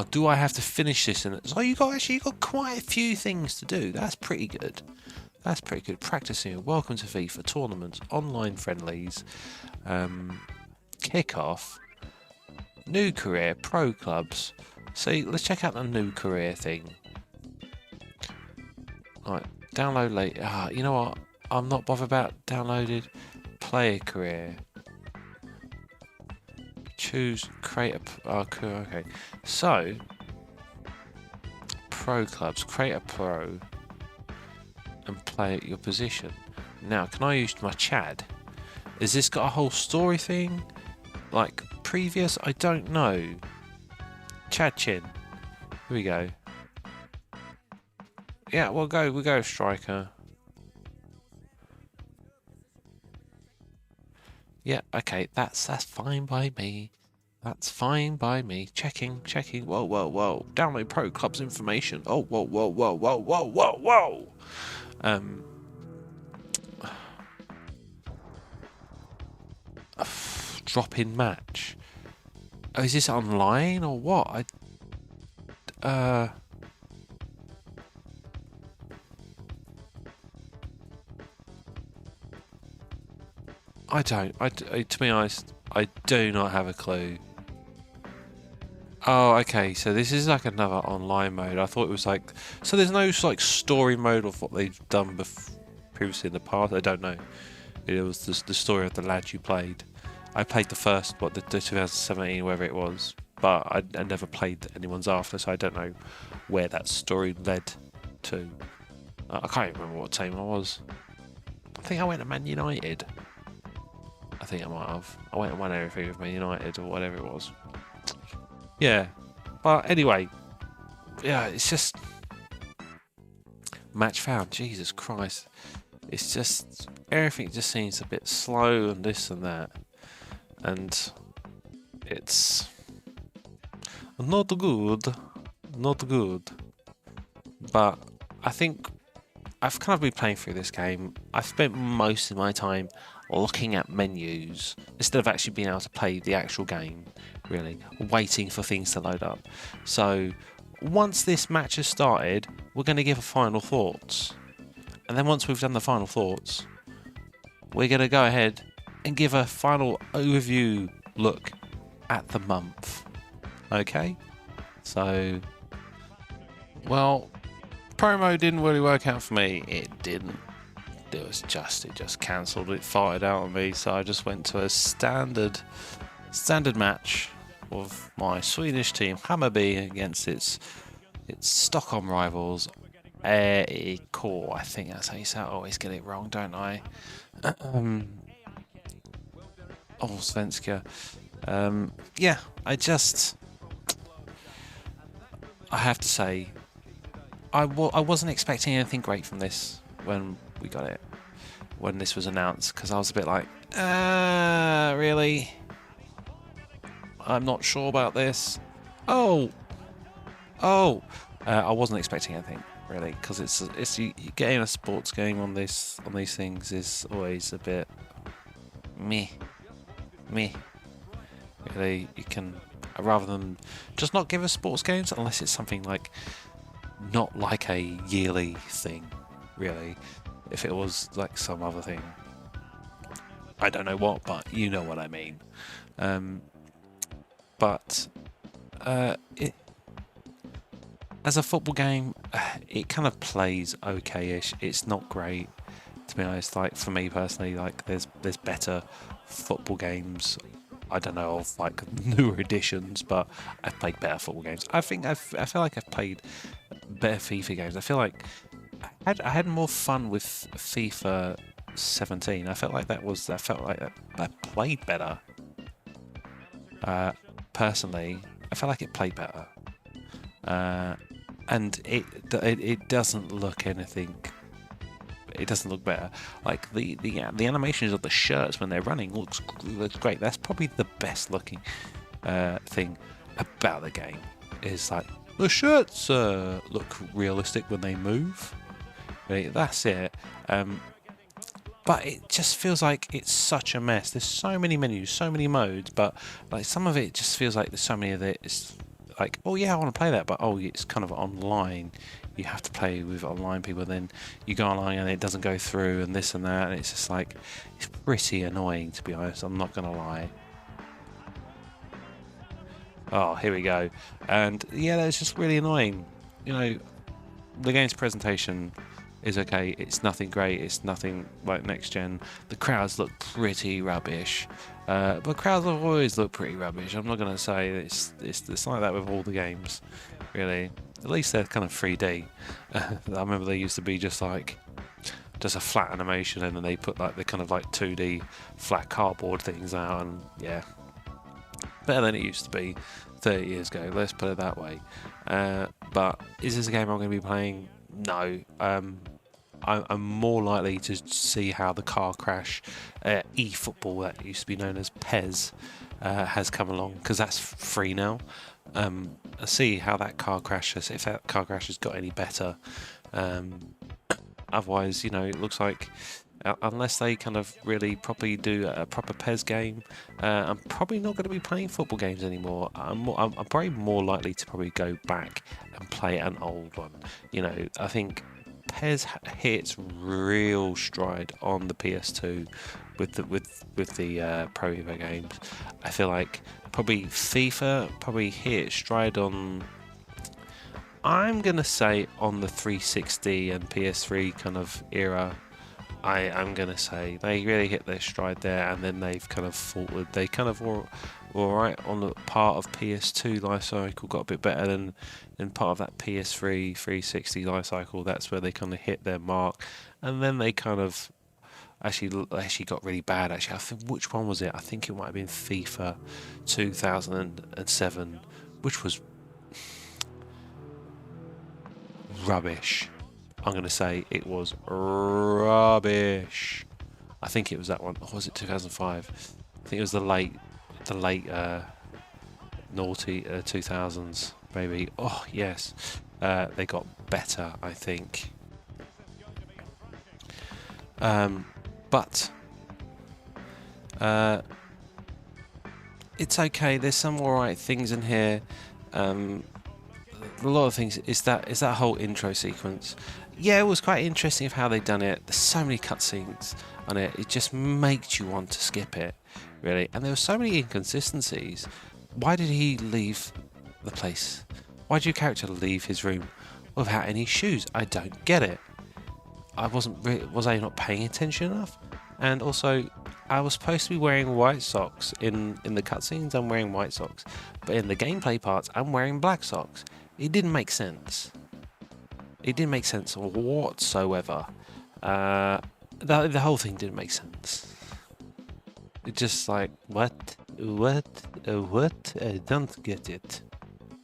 do I have to finish this? So you got quite a few things to do. That's pretty good. That's pretty good. Practicing. Welcome to FIFA tournaments, online friendlies, kickoff, new career, pro clubs. See, let's check out the new career thing. Right, download later. You know what? I'm not bothered about downloaded. Player career. Choose create a. Okay. So, pro clubs. Create a pro and play at your position. Now, can I use my Chad? Has this got a whole story thing? Like previous? I don't know. Chad Chin. Here we go. Yeah, we'll go striker. Yeah, okay, that's fine by me. That's fine by me. Checking. Whoa. Download pro clubs information. Oh, whoa. Drop in match. Oh, is this online or what? To be honest, I do not have a clue. Oh, okay, so this is like another online mode. I thought it was like... So there's no like story mode of what they've done previously in the past? I don't know. It was the story of the lad you played. I played the first, the 2017, whatever it was. But I never played anyone's after, so I don't know where that story led to. I can't even remember what team I was. I think I went to Man United. I think I might have. I went and won everything with Man United or whatever it was. Yeah. But anyway, yeah, it's just... Match found. Jesus Christ. It's just everything just seems a bit slow and this and that, and it's not good, not good. But I think I've kind of been playing through this game. I've spent most of my time looking at menus instead of actually being able to play the actual game, really, waiting for things to load up. So once this match has started, we're going to give a final thoughts. And then once we've done the final thoughts, we're going to go ahead and give a final overview look at the month. Okay? So, well, promo didn't really work out for me. It didn't. It just cancelled. It farted out on me. So I just went to a standard match with my Swedish team Hammarby against its Stockholm rivals AIK. I think that's how you say it. I always get it wrong, don't I? Svenska. Yeah, I have to say, I wasn't expecting anything great from this when we got it, when this was announced, because I was a bit like, really? I'm not sure about this. I wasn't expecting anything really, because it's you getting a sports game on these things is always a bit meh. Really, you can rather than just not give us sports games unless it's something like not like a yearly thing, really. If it was like some other thing, I don't know what, but you know what I mean. As a football game, it kind of plays okay-ish. It's not great, to be honest. Like for me personally, like there's better football games. I don't know of like newer editions, but I've played better football games. I feel like I've played better FIFA games. I feel like I had more fun with FIFA 17. I felt like I played better. Personally, I felt like it played better. And it doesn't look anything. It doesn't look better. Like the animations of the shirts when they're running looks great. That's probably the best looking thing about the game. Is like the shirts look realistic when they move. Right, that's it. But it just feels like it's such a mess. There's so many menus, so many modes, but like some of it just feels like there's so many of it. It's like, oh yeah, I want to play that, but oh, it's kind of online. You have to play with online people, then you go online and it doesn't go through, and this and that, and it's just like, it's pretty annoying, to be honest. I'm not gonna lie. Oh, here we go. And yeah, that's just really annoying. You know, the game's presentation is okay. It's nothing great. It's nothing like next gen. The crowds look pretty rubbish. But crowds have always looked pretty rubbish. I'm not gonna say it's like that with all the games, really. At least they're kind of 3D. I remember they used to be just a flat animation, and then they put like the kind of like 2D flat cardboard things out, and yeah, better than it used to be 30 years ago. Let's put it that way. But is this a game I'm going to be playing? No. I'm more likely to see how the car crash eFootball, that used to be known as PES, has come along, because that's free now. See how that car crash has, if that car crash has got any better. Otherwise, you know, it looks like unless they kind of really properly do a proper PES game, I'm probably not going to be playing football games anymore. I'm probably more likely to probably go back and play an old one. You know, I think PES hits real stride on the PS2 with the Pro Evo games. I feel like probably FIFA probably hit stride on, I'm gonna say, on the 360 and PS3 kind of era. I'm gonna say they really hit their stride there, and then they've kind of faltered. They kind of were alright on the part of PS2 life cycle, got a bit better than part of that PS3 360 life cycle. That's where they kind of hit their mark, and then they kind of actually got really bad. Actually, I think, which one was it? I think it might have been FIFA 2007, which was rubbish. I'm going to say it was rubbish. I think it was that one. Or was it 2005? I think it was the late naughty 2000s, maybe. Oh yes, they got better, I think. But it's okay. There's some alright things in here. A lot of things is that whole intro sequence. Yeah, it was quite interesting of how they done it. There's so many cutscenes on it. It just makes you want to skip it, really. And there were so many inconsistencies. Why did he leave the place? Why did your character leave his room without any shoes? I don't get it. Was I not paying attention enough? And also, I was supposed to be wearing white socks in the cutscenes. I'm wearing white socks, but in the gameplay parts, I'm wearing black socks. It didn't make sense. It didn't make sense whatsoever. The whole thing didn't make sense. It just like what? I don't get it.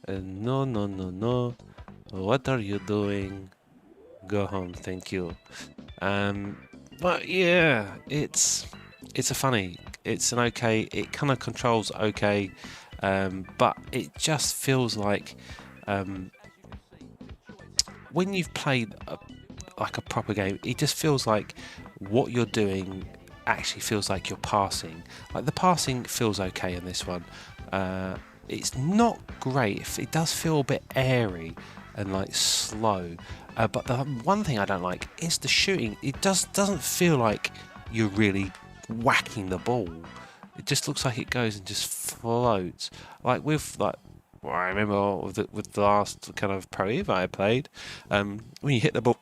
No. What are you doing? Go home, thank you. But yeah, it's an okay. It kind of controls okay, but it just feels like when you've played like a proper game, it just feels like what you're doing actually feels like you're passing. Like the passing feels okay in this one. It's not great. It does feel a bit airy and like slow. But the one thing I don't like is the shooting. It doesn't feel like you're really whacking the ball. It just looks like it goes and just floats. Like with like, well, I remember with the last kind of Pro Evo I played, when you hit the ball,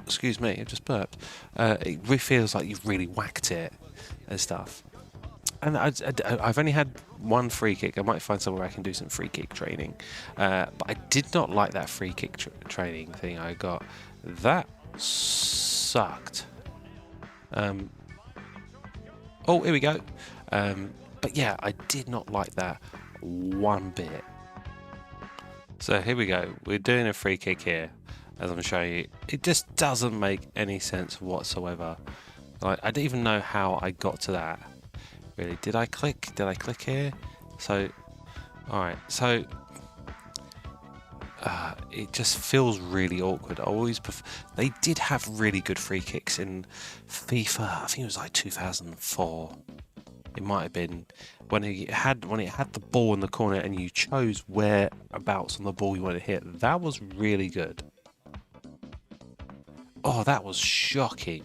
excuse me, I just burped. It really feels like you've really whacked it and stuff. And I've only had one free kick. I might find somewhere I can do some free kick training. But I did not like that free kick training thing I got. That sucked. Oh, here we go. But yeah, I did not like that one bit. So here we go. We're doing a free kick here, as I'm showing you. It just doesn't make any sense whatsoever. Like, I don't even know how I got to that. Really, did I click here? So, alright, so it just feels really awkward. They did have really good free kicks in FIFA. I think it was like 2004. It might have been when it had the ball in the corner and you chose whereabouts on the ball you want to hit. That was really good. Oh, that was shocking.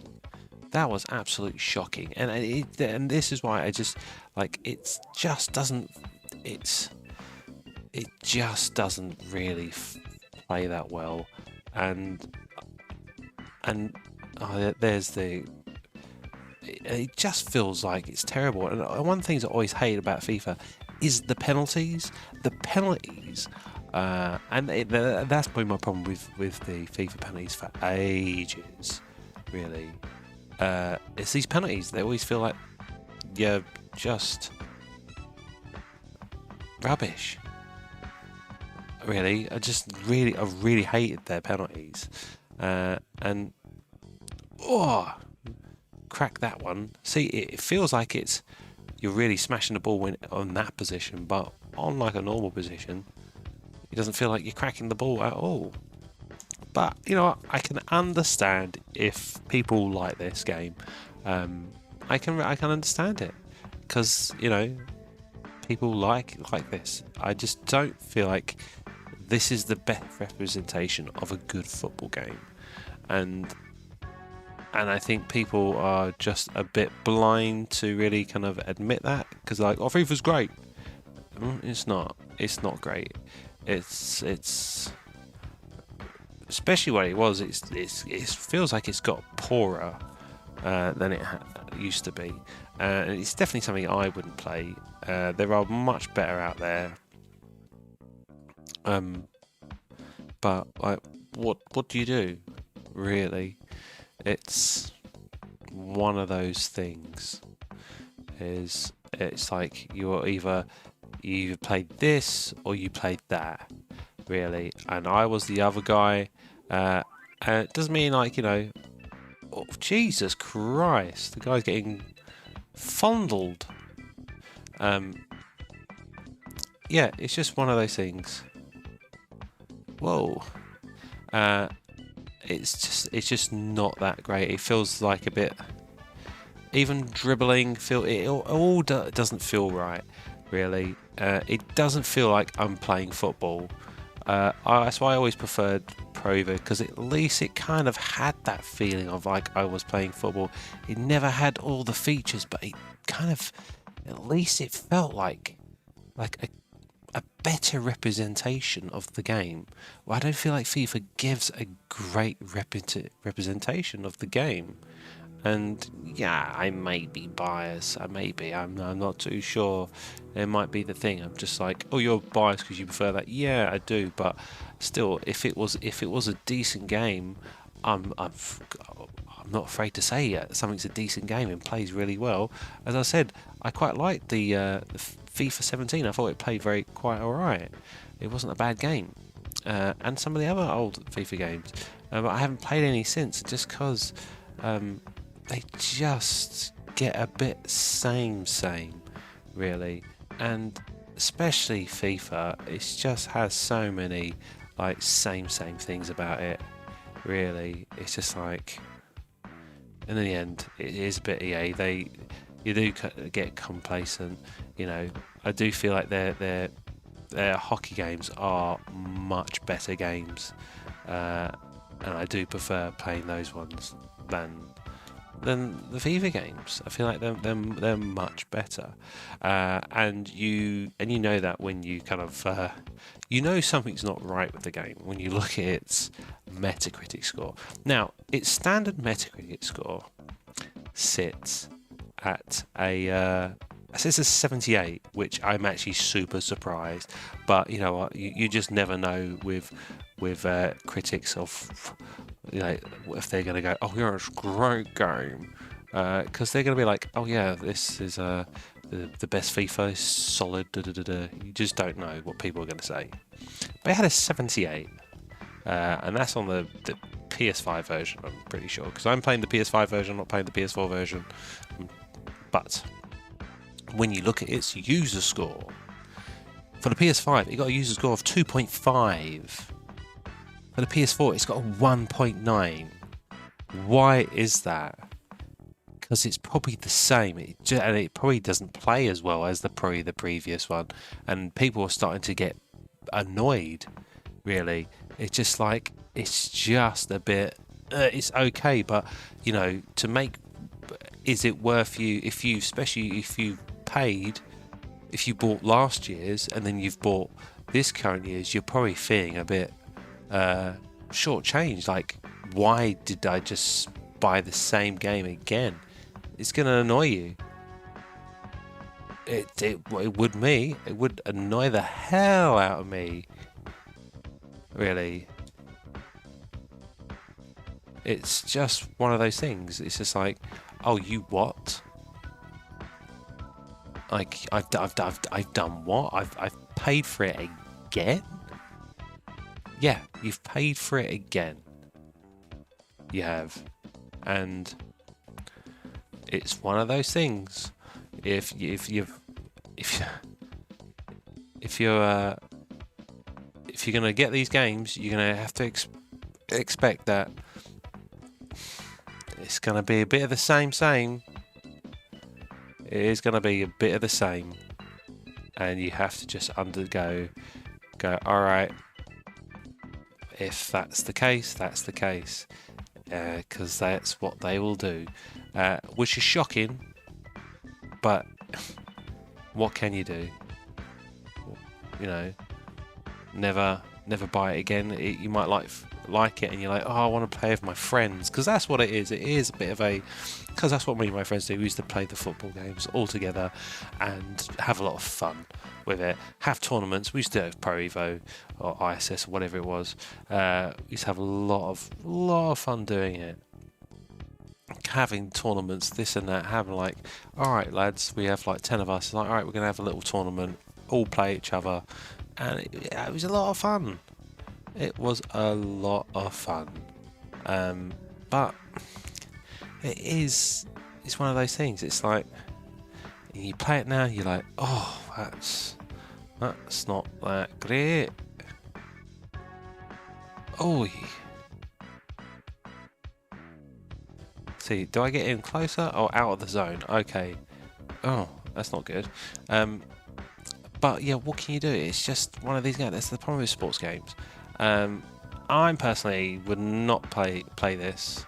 That was absolutely shocking, and this is why I just like it just doesn't really play that well, and there's the. It just feels like it's terrible. And one thing I always hate about FIFA is the penalties. The penalties, that's been my problem with the FIFA penalties for ages, really. It's these penalties. They always feel like you're just rubbish. Really, I really hated their penalties. And crack that one. See, it feels like you're really smashing the ball on that position, but on like a normal position, it doesn't feel like you're cracking the ball at all. But you know what? I can understand if people like this game. I can understand it because you know people like this. I just don't feel like this is the best representation of a good football game, and I think people are just a bit blind to really kind of admit that because like, oh, FIFA's great. It's not. It's not great. It's especially what it was. It feels like it's got poorer than it used to be. And it's definitely something I wouldn't play. There are much better out there. But like, what do you do? Really, it's one of those things. It's like you either played this or you played that, really. And I was the other guy, It doesn't mean like, oh, Jesus Christ, the guy's getting fondled. Yeah, it's just one of those things. Whoa. It's just not that great. It feels like a bit, even dribbling, doesn't feel right, really. It doesn't feel like I'm playing football. That's why I always preferred Pro Evo, because at least it kind of had that feeling of like I was playing football. It never had all the features, but it kind of, at least it felt like a better representation of the game. Well, I don't feel like FIFA gives a great representation of the game. And yeah, I may be biased. I'm not too sure. It might be the thing. I'm just like, oh, you're biased because you prefer that. Yeah, I do. But still, if it was a decent game, I'm not afraid to say something's a decent game and plays really well. As I said, I quite liked the FIFA 17. I thought it played quite alright. It wasn't a bad game. And some of the other old FIFA games. But I haven't played any since, just because they just get a bit same, really. And especially FIFA, it just has so many like same things about it, really. It's just like, in the end, it is a bit EA. You do get complacent, I do feel like their hockey games are much better games, and I do prefer playing those ones than the FIFA games. I feel like they're much better, and you know that when you kind of something's not right with the game when you look at its Metacritic score. Now, its standard Metacritic score sits at it says a 78, which I'm actually super surprised. But you know what? You just never know with critics of, if they're going to go, oh yeah, it's a great game, because they're going to be like, oh yeah, this is the best FIFA, is solid. You just don't know what people are going to say. But it had a 78, and that's on the PS5 version, I'm pretty sure, because I'm playing the PS5 version, I'm not playing the PS4 version. But when you look at its user score, for the PS5, it got a user score of 2.5. For the PS4, it's got a 1.9. Why is that? Because it's probably the same, and it probably doesn't play as well as the previous one, and people are starting to get annoyed, really. It's just like, it's just a bit, it's okay, but, to make, is it worth you, especially if you bought last year's and then you've bought this current year's, you're probably feeling a bit shortchanged. Like, why did I just buy the same game again? It's going to annoy you. It would me. It would annoy the hell out of me. Really. It's just one of those things. It's just like, oh, you what? Like, I've done what? I've paid for it again? Yeah, you've paid for it again. You have. And it's one of those things. If you're gonna get these games, you're gonna have to expect that it's gonna be a bit of the same. It is gonna be a bit of the same, and you have to just go. All right. If that's the case, that's the case, because that's what they will do, which is shocking. But what can you do? Never buy it again. You might like it, and you're like, oh, I want to play with my friends, because that's what it is. It is a bit of because that's what me and my friends do. We used to play the football games all together and have a lot of fun with it. Have tournaments. We used to have Pro Evo or ISS or whatever it was. We used to have a lot of fun doing it. Having tournaments, this and that, having like, all right, lads, we have like 10 of us. Like, all right, we're gonna have a little tournament. All play each other, and it was a lot of fun. It was a lot of fun. But it's one of those things. It's like you play it now, you're like, oh, that's not that great. Oh. See, do I get in closer or out of the zone? Okay. Oh, that's not good. But yeah, what can you do? It's just one of these games. That's the problem with sports games. I personally would not play this.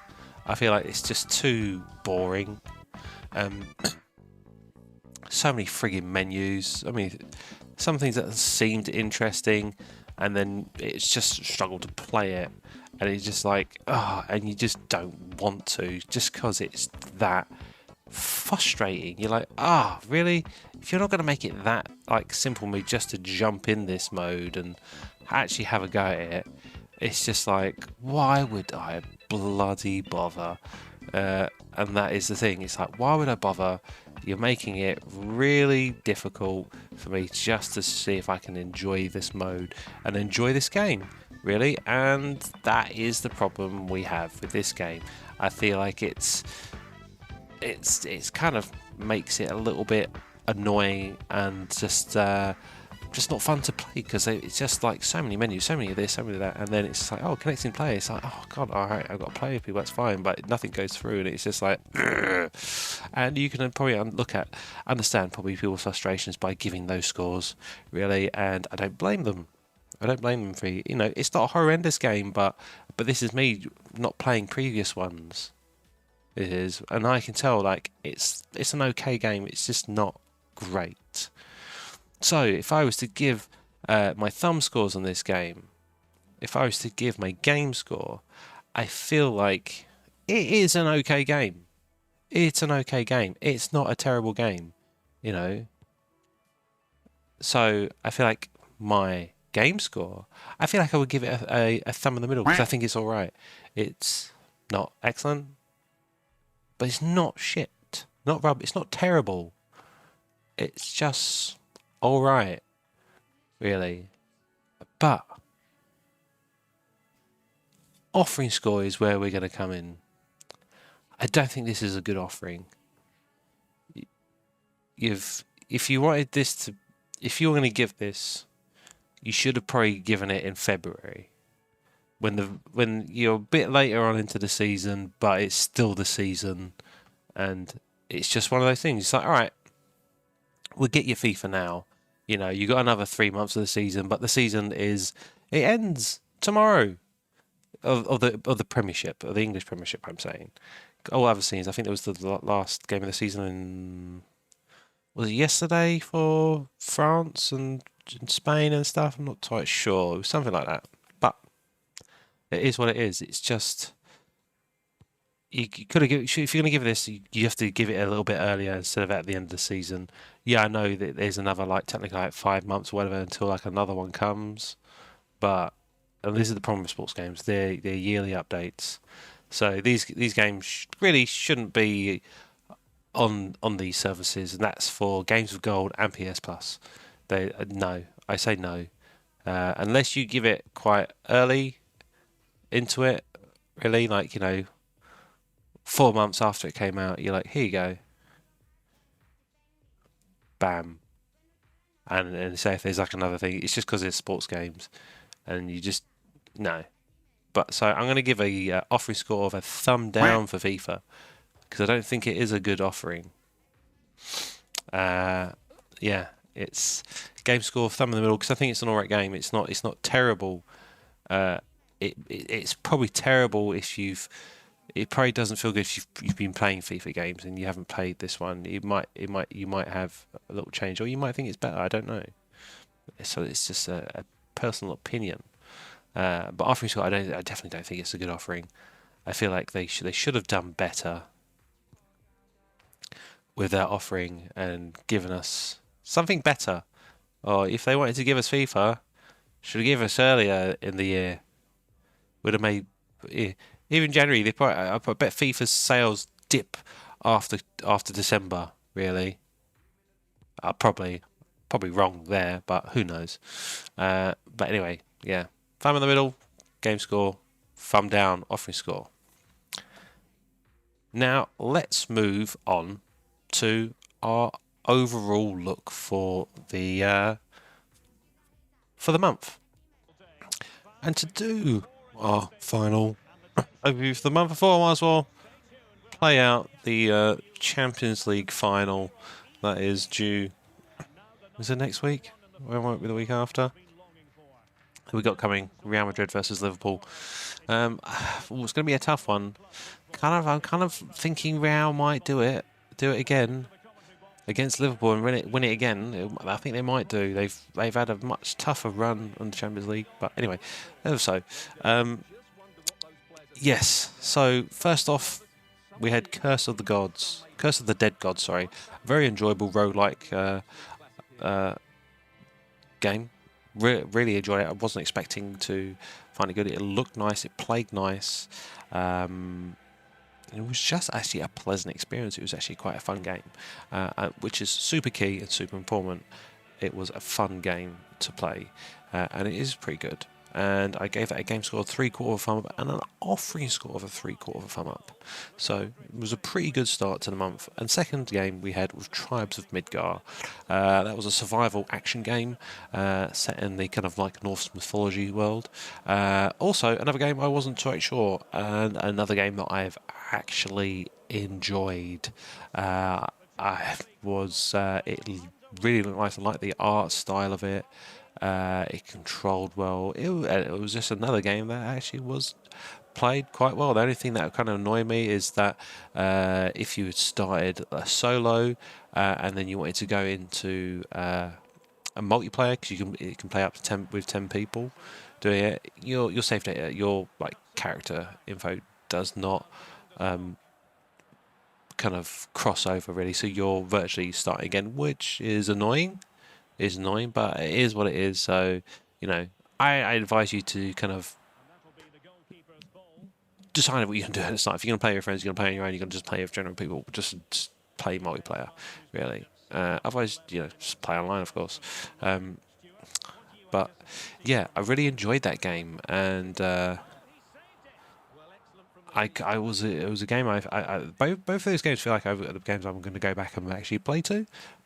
I feel like it's just too boring. So many frigging menus. I mean, some things that seemed interesting, and then it's just struggle to play it, and it's just like, and you just don't want to, just because it's that frustrating. You're like, really? If you're not going to make it that like simple me just to jump in this mode and actually have a go at it, it's just like, why would I bloody bother? And that is the thing. It's like, why would I bother? You're making it really difficult for me just to see if I can enjoy this mode and enjoy this game, really. And that is the problem we have with this game. I feel like it's kind of makes it a little bit annoying and just not fun to play, because it's just like so many menus, so many of this, so many of that, and then it's just like, connecting play. It's like, oh god, all right, I've got to play with people, that's fine, but nothing goes through, and it's just like, ugh. And you can probably understand probably people's frustrations by giving those scores, really, and I don't blame them. I don't blame them for, it's not a horrendous game, but this is me not playing previous ones. It is, and I can tell, like, it's an okay game. It's just not great. So, if I was to give my thumb scores on this game, if I was to give my game score, I feel like it is an okay game. It's an okay game. It's not a terrible game, So, I feel like my game score, I feel like I would give it a thumb in the middle, because I think it's all right. It's not excellent, but it's not shit. Not rubbish. It's not terrible. It's just all right, really. But offering score is where we're going to come in. I don't think this is a good offering. If you were going to give this, you should have probably given it in February, when you're a bit later on into the season, but it's still the season, and it's just one of those things. It's like, all right, we'll get your FIFA now. You got another 3 months of the season, but the season it ends tomorrow of the Premiership, of the English Premiership. I'm saying, all other scenes. I think there was the last game of the season was it yesterday for France and Spain and stuff. I'm not quite sure. It was something like that. But it is what it is. It's just, you could have if you're going to give this, you have to give it a little bit earlier instead of at the end of the season. Yeah, I know that there's another technically 5 months or whatever until another one comes, and this is the problem with sports games. They're yearly updates, so these games really shouldn't be on these services, and that's for Games with Gold and PS Plus. I say no, unless you give it quite early into it, really, 4 months after it came out, you're like, here you go, bam, and say if there's another thing, it's just because it's sports games, and you just no. But so I'm going to give a offering score of a thumb down for FIFA, because I don't think it is a good offering. Yeah, it's game score thumb in the middle, because I think it's an alright game. It's not terrible. It's probably terrible if it probably doesn't feel good if you've been playing FIFA games and you haven't played this one. You might have a little change, or you might think it's better. I don't know. So it's just a personal opinion. But offering score, I definitely don't think it's a good offering. I feel like they should have done better with their offering and given us something better. Or if they wanted to give us FIFA, should have given us earlier in the year. Would have made even January. I bet FIFA's sales dip after December. Really, probably wrong there, but who knows? But anyway, yeah. Thumb in the middle, game score, thumb down offering score. Now let's move on to our overall look for the month. And to do our final overview for the month, before I might as well play out the Champions League final that is due. Is it next week? Or won't it be the week after? We got coming Real Madrid versus Liverpool. It's going to be a tough one. I'm kind of thinking Real might do it again against Liverpool and win it again. I think they might do. They've had a much tougher run on the Champions League, but anyway, so yes. So first off, we had Curse of the Dead Gods. Sorry, very enjoyable roguelike game. Really enjoyed it. I wasn't expecting to find it good. It looked nice. It played nice. It was just actually a pleasant experience. It was actually quite a fun game, which is super key and super important. It was a fun game to play, and it is pretty good. And I gave it a game score of 3/4 thumb up and an offering score of a 3/4 thumb up. So it was a pretty good start to the month. And second game we had was Tribes of Midgar. That was a survival action game set in the kind of like Norse mythology world. Also, another game I wasn't quite sure, and another game that I've actually enjoyed. It really looked nice. I like the art style of it. It controlled well. It was just another game that actually was played quite well. The only thing that kind of annoyed me is that if you had started a solo and then you wanted to go into a multiplayer, because you can play up to 10 people doing it, your save data, your like character info does not kind of cross over really, so you're virtually starting again, which is annoying. But it is what it is. So, I advise you to kind of decide what you can do at the start. If you're going to play with your friends, you're going to play on your own, you're going to just play with general people. Just play multiplayer, really. Otherwise, just play online, of course. But, yeah, I really enjoyed that game. And it was a game both of those games feel like the games I'm going to go back and actually play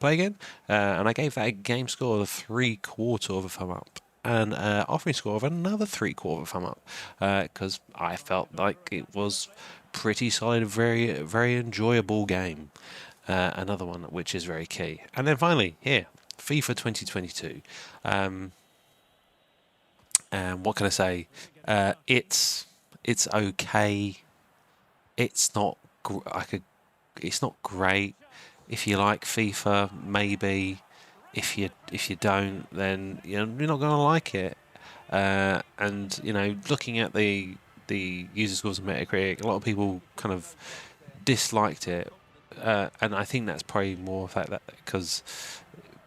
again, and I gave that a game score of 3/4 thumb up and offering score of another 3/4 thumb up, because I felt like it was pretty solid, very very enjoyable game, another one which is very key. And then finally here, FIFA 2022. And what can I say? It's okay. It's not it's not great. If you like FIFA, maybe. If you don't, then you're not going to like it. And looking at the user scores of Metacritic, a lot of people kind of disliked it, and I think that's probably more of that because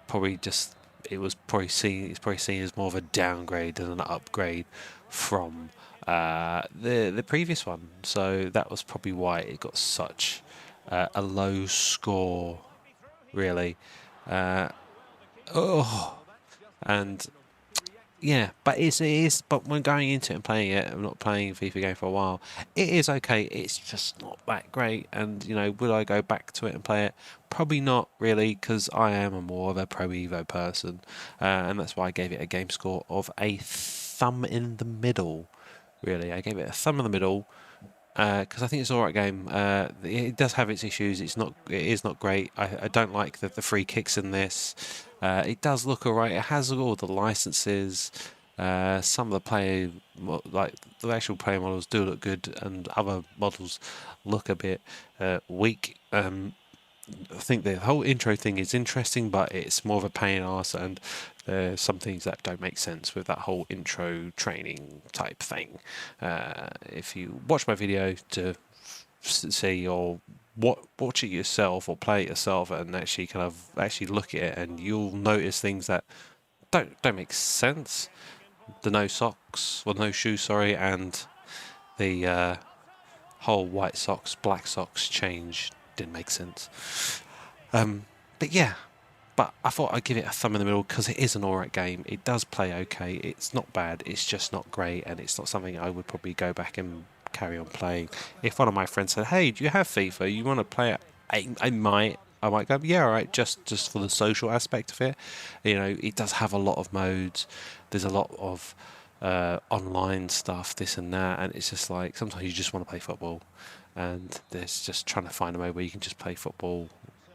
probably just it's probably seen as more of a downgrade than an upgrade from the previous one. So that was probably why it got such a low score, really. And yeah, but it is. But when going into it and playing it, I'm not playing a FIFA game for a while. It is okay. It's just not that great. And would I go back to it and play it? Probably not really, because I am more of a Pro Evo person, and that's why I gave it a game score of a thumb in the middle. Really, I gave it a thumb in the middle because I think it's an alright game. It does have its issues. It is not great. I don't like the free kicks in this. It does look alright. It has all the licenses. Some of the actual player models do look good, and other models look a bit weak. I think the whole intro thing is interesting, but it's more of a pain in the arse, and there's some things that don't make sense with that whole intro training type thing. If you watch my video to see or watch it yourself or play it yourself and actually look at it, and you'll notice things that don't make sense. The no shoes, sorry, and the whole white socks, black socks change didn't make sense. But yeah, But I thought I'd give it a thumb in the middle because it is an alright game. It does play okay. It's not bad. It's just not great, and it's not something I would probably go back and carry on playing. If one of my friends said, "Hey, do you have FIFA? You want to play it?" I might. I might go, yeah, all right, just for the social aspect of it. You know, it does have a lot of modes. There's a lot of online stuff, this and that, and it's just like sometimes you just want to play football, and there's just trying to find a mode where you can just play football.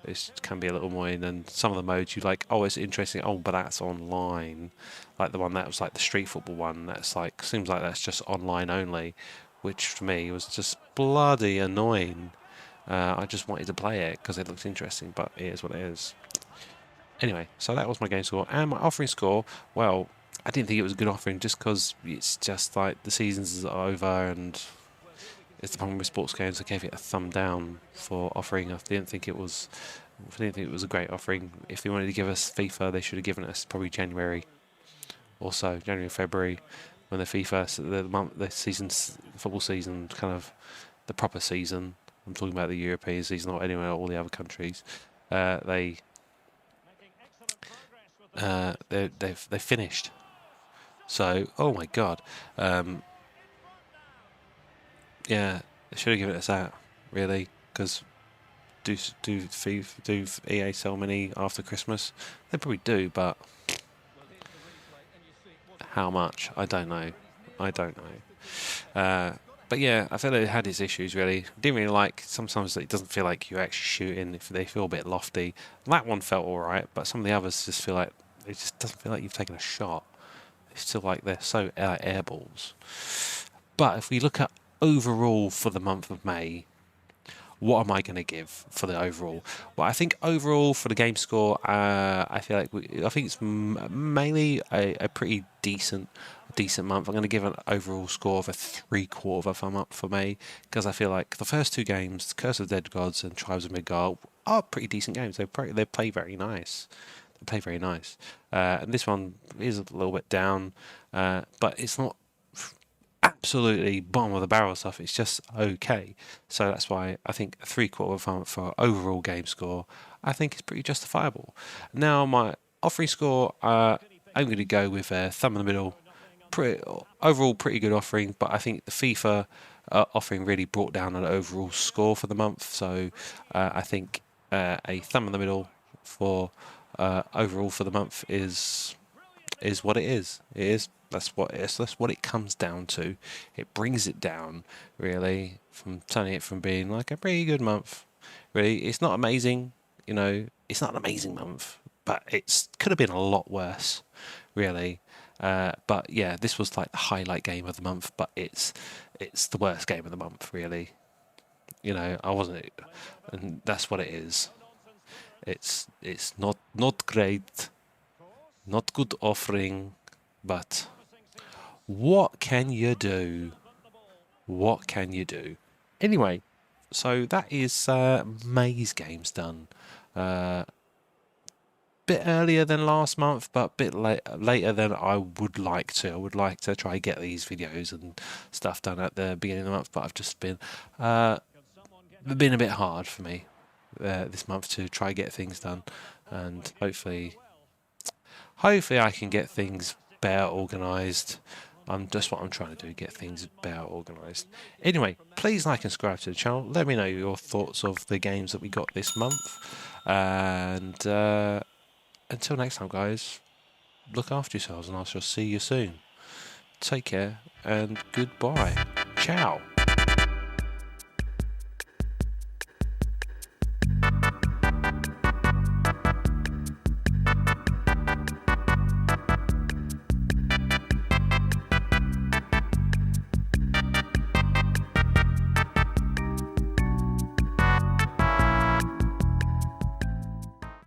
It can be a little annoying, and some of the modes you like, oh, it's interesting, oh, but that's online. Like the one that was like the street football one, that's like, seems like that's just online only, which for me was just bloody annoying. I just wanted to play it because it looks interesting, but it is what it is. Anyway, so that was my game score. And my offering score, well, I didn't think it was a good offering just because it's just like the seasons are over and it's the problem with sports games. I gave it a thumb down for offering. I didn't think it was a great offering. If they wanted to give us FIFA, they should have given us probably January or so, January, February, when the FIFA, the season's football season, kind of the proper season. I'm talking about the European season or anywhere, all the other countries. They've finished. So, oh my god, yeah, they should have given us that really, because do EA sell many after Christmas? They probably do, but how much? I don't know. But yeah, I feel like it had its issues really. Didn't really like, sometimes it doesn't feel like you're actually shooting, if they feel a bit lofty. That one felt alright, but some of the others just feel like, it just doesn't feel like you've taken a shot. It's still like they're so air balls. But if we look at overall for the month of May, what am I going to give for the overall? Well, I think overall for the game score, I feel like I think it's mainly a pretty decent month. I'm going to give an overall score of a 3/4 of a thumb up for me, because I feel like the first two games, Curse of the Dead Gods and Tribes of Midgard, are pretty decent games. They play very nice. And this one is a little bit down, but it's not absolutely bottom of the barrel stuff. It's just okay. So that's why I think a 3/4 of a thumb for overall game score, I think is pretty justifiable. Now my offering score, I'm going to go with a thumb in the middle. Overall pretty good offering, but I think the FIFA offering really brought down an overall score for the month. So I think a thumb in the middle for overall for the month is what it is. That's what it is. That's what it comes down to. It brings it down, really, from turning it from being like a pretty good month. Really, it's not amazing. You know, it's not an amazing month, but it could have been a lot worse, really. But yeah, this was like the highlight game of the month, but it's the worst game of the month, really. You know, I wasn't, and that's what it is. It's not great, not good offering, but what can you do? What can you do? Anyway, so that is May's games done. Bit earlier than last month, but bit later than I would like to. I would like to try and get these videos and stuff done at the beginning of the month, but I've just been a bit hard for me this month to try and get things done, and hopefully I can get things better organised. Just what I'm trying to do, get things better organised. Anyway, please like and subscribe to the channel. Let me know your thoughts of the games that we got this month. And until next time, guys, look after yourselves and I shall see you soon. Take care and goodbye. Ciao.